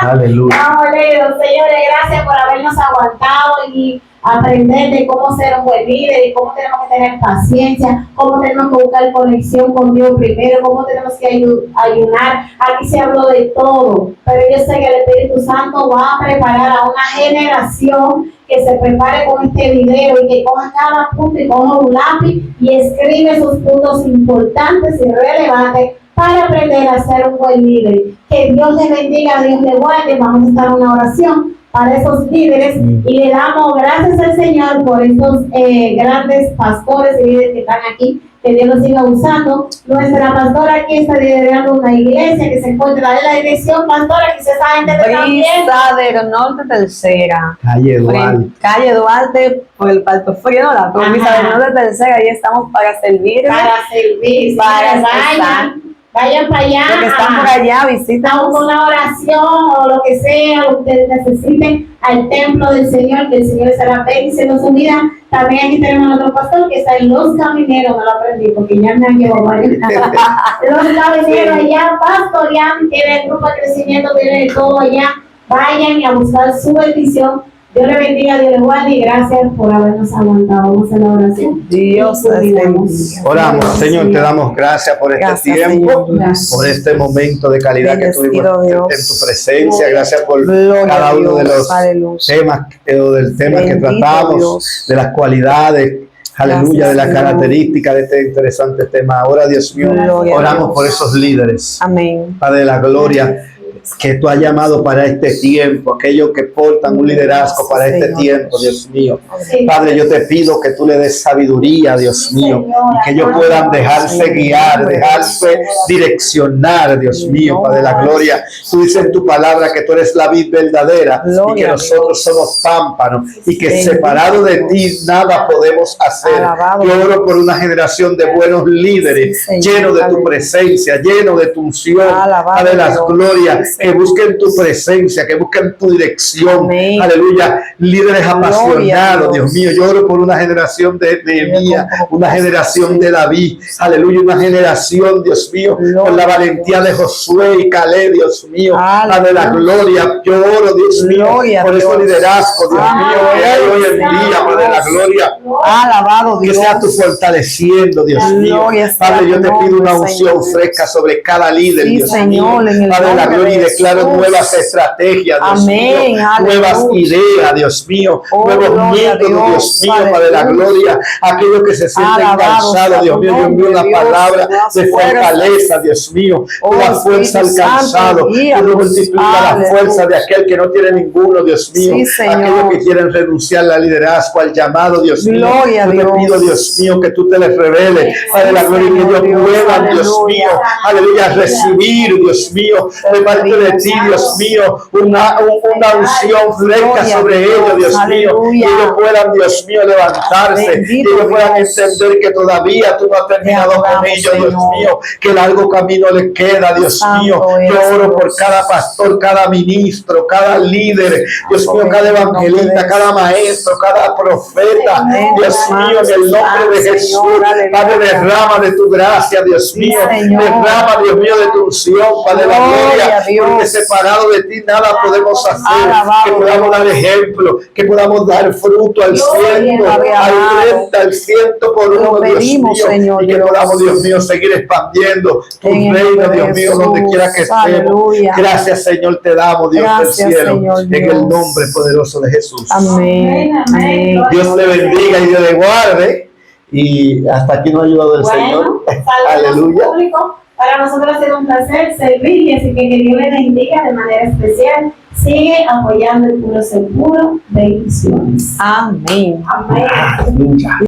S1: Aleluya.
S2: Vamos leídos, señores, gracias por habernos aguantado y aprender de cómo ser un buen líder y cómo tenemos que tener paciencia, cómo tenemos que buscar conexión con Dios primero, cómo tenemos que ayunar. Aquí se habló de todo, pero yo sé que el Espíritu Santo va a preparar a una generación que se prepare con este video y que coja cada punto y coja un lápiz y escribe esos puntos importantes y relevantes para aprender a ser un buen líder. Que Dios le bendiga, Dios le guarde. Vamos a estar en una oración para esos líderes y le damos gracias al Señor por estos grandes pastores y líderes que están aquí. Que Dios los siga usando. Nuestra pastora aquí está liderando una iglesia que se encuentra en la dirección, pastora, que esa gente te está viendo.
S3: Brisa del Norte Tercera.
S1: Calle Duarte.
S3: Calle Duarte, por el Palto Frío, ¿no? La Brisa
S2: Ajá.
S3: del Norte Tercera. Ahí estamos para servirles.
S2: Para servir,
S3: Para
S2: señores,
S3: estar.
S2: vayan para allá.
S3: Los que están por allá, visítanos.
S2: Con una oración o lo que sea, lo que ustedes necesiten, al templo del Señor, que el Señor estará bendiciendo su vida. También aquí tenemos a otro pastor que está en Los Camineros, no lo aprendí porque ya me han llevado varios. Los Camineros allá pastoreando, tiene el grupo de crecimiento, tiene todo allá. Vayan a buscar su bendición Dios le bendiga, Dios le guarde y gracias por habernos aguantado. Vamos a hacer la oración.
S3: Dios
S2: Y
S3: les
S2: culminamos.
S3: bendiga.
S1: Oramos, Señor, te damos gracias por este
S3: Gracias,
S1: tiempo,
S3: Señor.
S2: Gracias.
S1: por este momento de calidad que tuvimos
S3: Bendecido Dios.
S1: en tu presencia. Gracias por
S3: Gloria
S1: cada
S3: a
S1: uno de
S3: Dios.
S1: los
S3: Aleluya.
S1: temas o del tema que
S3: Bendito
S1: tratamos,
S3: Dios.
S1: de las cualidades, aleluya,
S3: Gracias,
S1: de las
S3: Señor.
S1: características de este interesante tema. Ahora, Dios mío,
S3: Gloria a
S1: oramos
S3: Dios.
S1: por esos líderes,
S3: Amén.
S1: Padre de la gloria, que tú has llamado para este tiempo, aquellos que portan un liderazgo para este
S3: Señor.
S1: tiempo, Dios mío.
S2: Sí.
S1: Padre, yo te pido que tú le des sabiduría, Dios mío, y que ellos puedan dejarse guiar, dejarse direccionar, Dios mío, Padre de la gloria. Tú dices en tu palabra que tú eres la vid verdadera y que
S3: Gloria a
S1: nosotros somos pámpanos y que
S3: Bendito
S1: separado de ti
S3: Dios.
S1: nada podemos hacer.
S3: Alabado
S1: Yo oro
S3: Dios.
S1: por una generación de buenos líderes,
S3: Sí, Señor.
S1: llenos de tu
S3: Aleluya.
S1: presencia, llenos de tu unción,
S3: Alabado
S1: Padre de la
S3: Dios.
S1: gloria,
S3: Sí,
S1: que busquen tu presencia, que busquen tu dirección.
S3: Amén.
S1: Aleluya, líderes
S3: Gloria
S1: apasionados,
S3: a
S1: Dios
S3: Dios.
S1: mío. Yo oro por una generación de Nehemías, una generación de David, aleluya, una generación, Dios mío, con la valentía de Josué y Caleb, Dios mío, Padre de la gloria. Yo oro, Dios mío,
S3: Gloria a
S1: por ese
S3: Dios.
S1: liderazgo, Dios mío, que hay hoy en día, Padre de la gloria.
S3: Alabado
S1: Que
S3: Dios.
S1: sea tú fortaleciendo, Dios mío.
S3: Gloria sea
S1: Padre, yo
S3: tu
S1: te pido
S3: nombre,
S1: una unción
S3: Señor.
S1: fresca sobre cada líder,
S3: Sí,
S1: Dios
S3: Señor,
S1: mío.
S3: en el
S1: Padre de la
S3: nombre
S1: gloria, y
S3: de
S1: declaro
S3: Jesús.
S1: nuevas estrategias, Dios
S3: Amén,
S1: mío.
S3: aleluya.
S1: Nuevas ideas, Dios mío.
S3: Oh,
S1: Nuevos
S3: gloria a
S1: métodos,
S3: Dios,
S1: Dios mío, Padre de la
S3: aleluya.
S1: gloria. Aquellos que se sienten
S3: Alabado sea
S1: cansados, Dios
S3: tu
S1: mío, yo envío
S3: nombre,
S1: una
S3: Dios,
S1: palabra
S3: nuevas
S1: de
S3: fuerzas.
S1: fortaleza, Dios mío.
S3: Oh,
S1: Una fuerza al
S3: Espíritu Santo,
S1: cansado. Tú
S3: guíanos.
S1: multiplica la
S3: Aleluya.
S1: fuerza de aquel que no tiene ninguno, Dios mío.
S3: Sí, Señor.
S1: Aquellos que quieren renunciar al liderazgo, al llamado, Dios mío.
S3: Gloria a
S1: Yo te
S3: Dios.
S1: pido, Dios mío, que tú te les reveles, Padre de la gloria, y que
S3: Señor
S1: ellos
S3: Dios,
S1: puedan, Dios
S3: aleluya.
S1: mío, aleluya, recibir, Dios mío, de parte de ti, Dios mío, una unción fresca
S3: Gloria
S1: sobre
S3: a Dios,
S1: ellos, Dios mío,
S3: aleluya.
S1: que ellos puedan, Dios mío, levantarse, que
S3: Bendito
S1: ellos puedan
S3: Dios.
S1: entender que todavía tú no has terminado
S3: Te
S1: con
S3: adoramos,
S1: ellos, Dios
S3: Señor.
S1: mío, que largo camino les queda, Dios
S3: Santo
S1: mío.
S3: eres,
S1: Yo oro por
S3: Dios.
S1: cada pastor, cada ministro, cada líder, Dios mío, cada evangelista, cada maestro, cada profeta,
S3: Amén.
S1: Dios mío, en el nombre de
S3: Señor,
S1: Jesús,
S3: aleluya.
S1: Padre, derrama de tu gracia, Dios
S3: Sí,
S1: mío,
S3: Señor.
S1: derrama, Dios mío, de tu unción, Padre de la
S3: Gloria
S1: gloria,
S3: a Dios.
S1: porque separado de ti nada podemos hacer,
S3: Alabado
S1: que podamos dar ejemplo, que podamos dar fruto al ciento,
S3: Padre
S1: al
S3: amado.
S1: 30, al 100 por
S3: Lo
S1: uno, Dios
S3: pedimos,
S1: mío,
S3: Señor
S1: y que
S3: Dios.
S1: podamos, Dios mío, seguir expandiendo tu
S3: En el
S1: reino,
S3: nombre de
S1: Dios mío,
S3: Jesús.
S1: donde quiera que estemos.
S3: Aleluya.
S1: Gracias, Señor, te damos, Dios
S3: Gracias,
S1: del cielo,
S3: Señor
S1: en
S3: Dios.
S1: el nombre poderoso de Jesús.
S3: Amén. Amén.
S1: Dios te bendiga y Dios te guarde. Y hasta aquí nos ha ayudado el
S2: Bueno,
S1: Señor.
S2: saludos a su
S1: Aleluya.
S2: público. Para nosotros ha sido un placer servirle, así que Dios le bendiga de manera especial. Sigue apoyando el Puro Seguro. Bendiciones.
S3: Amén.
S2: Amén.
S1: Aleluya.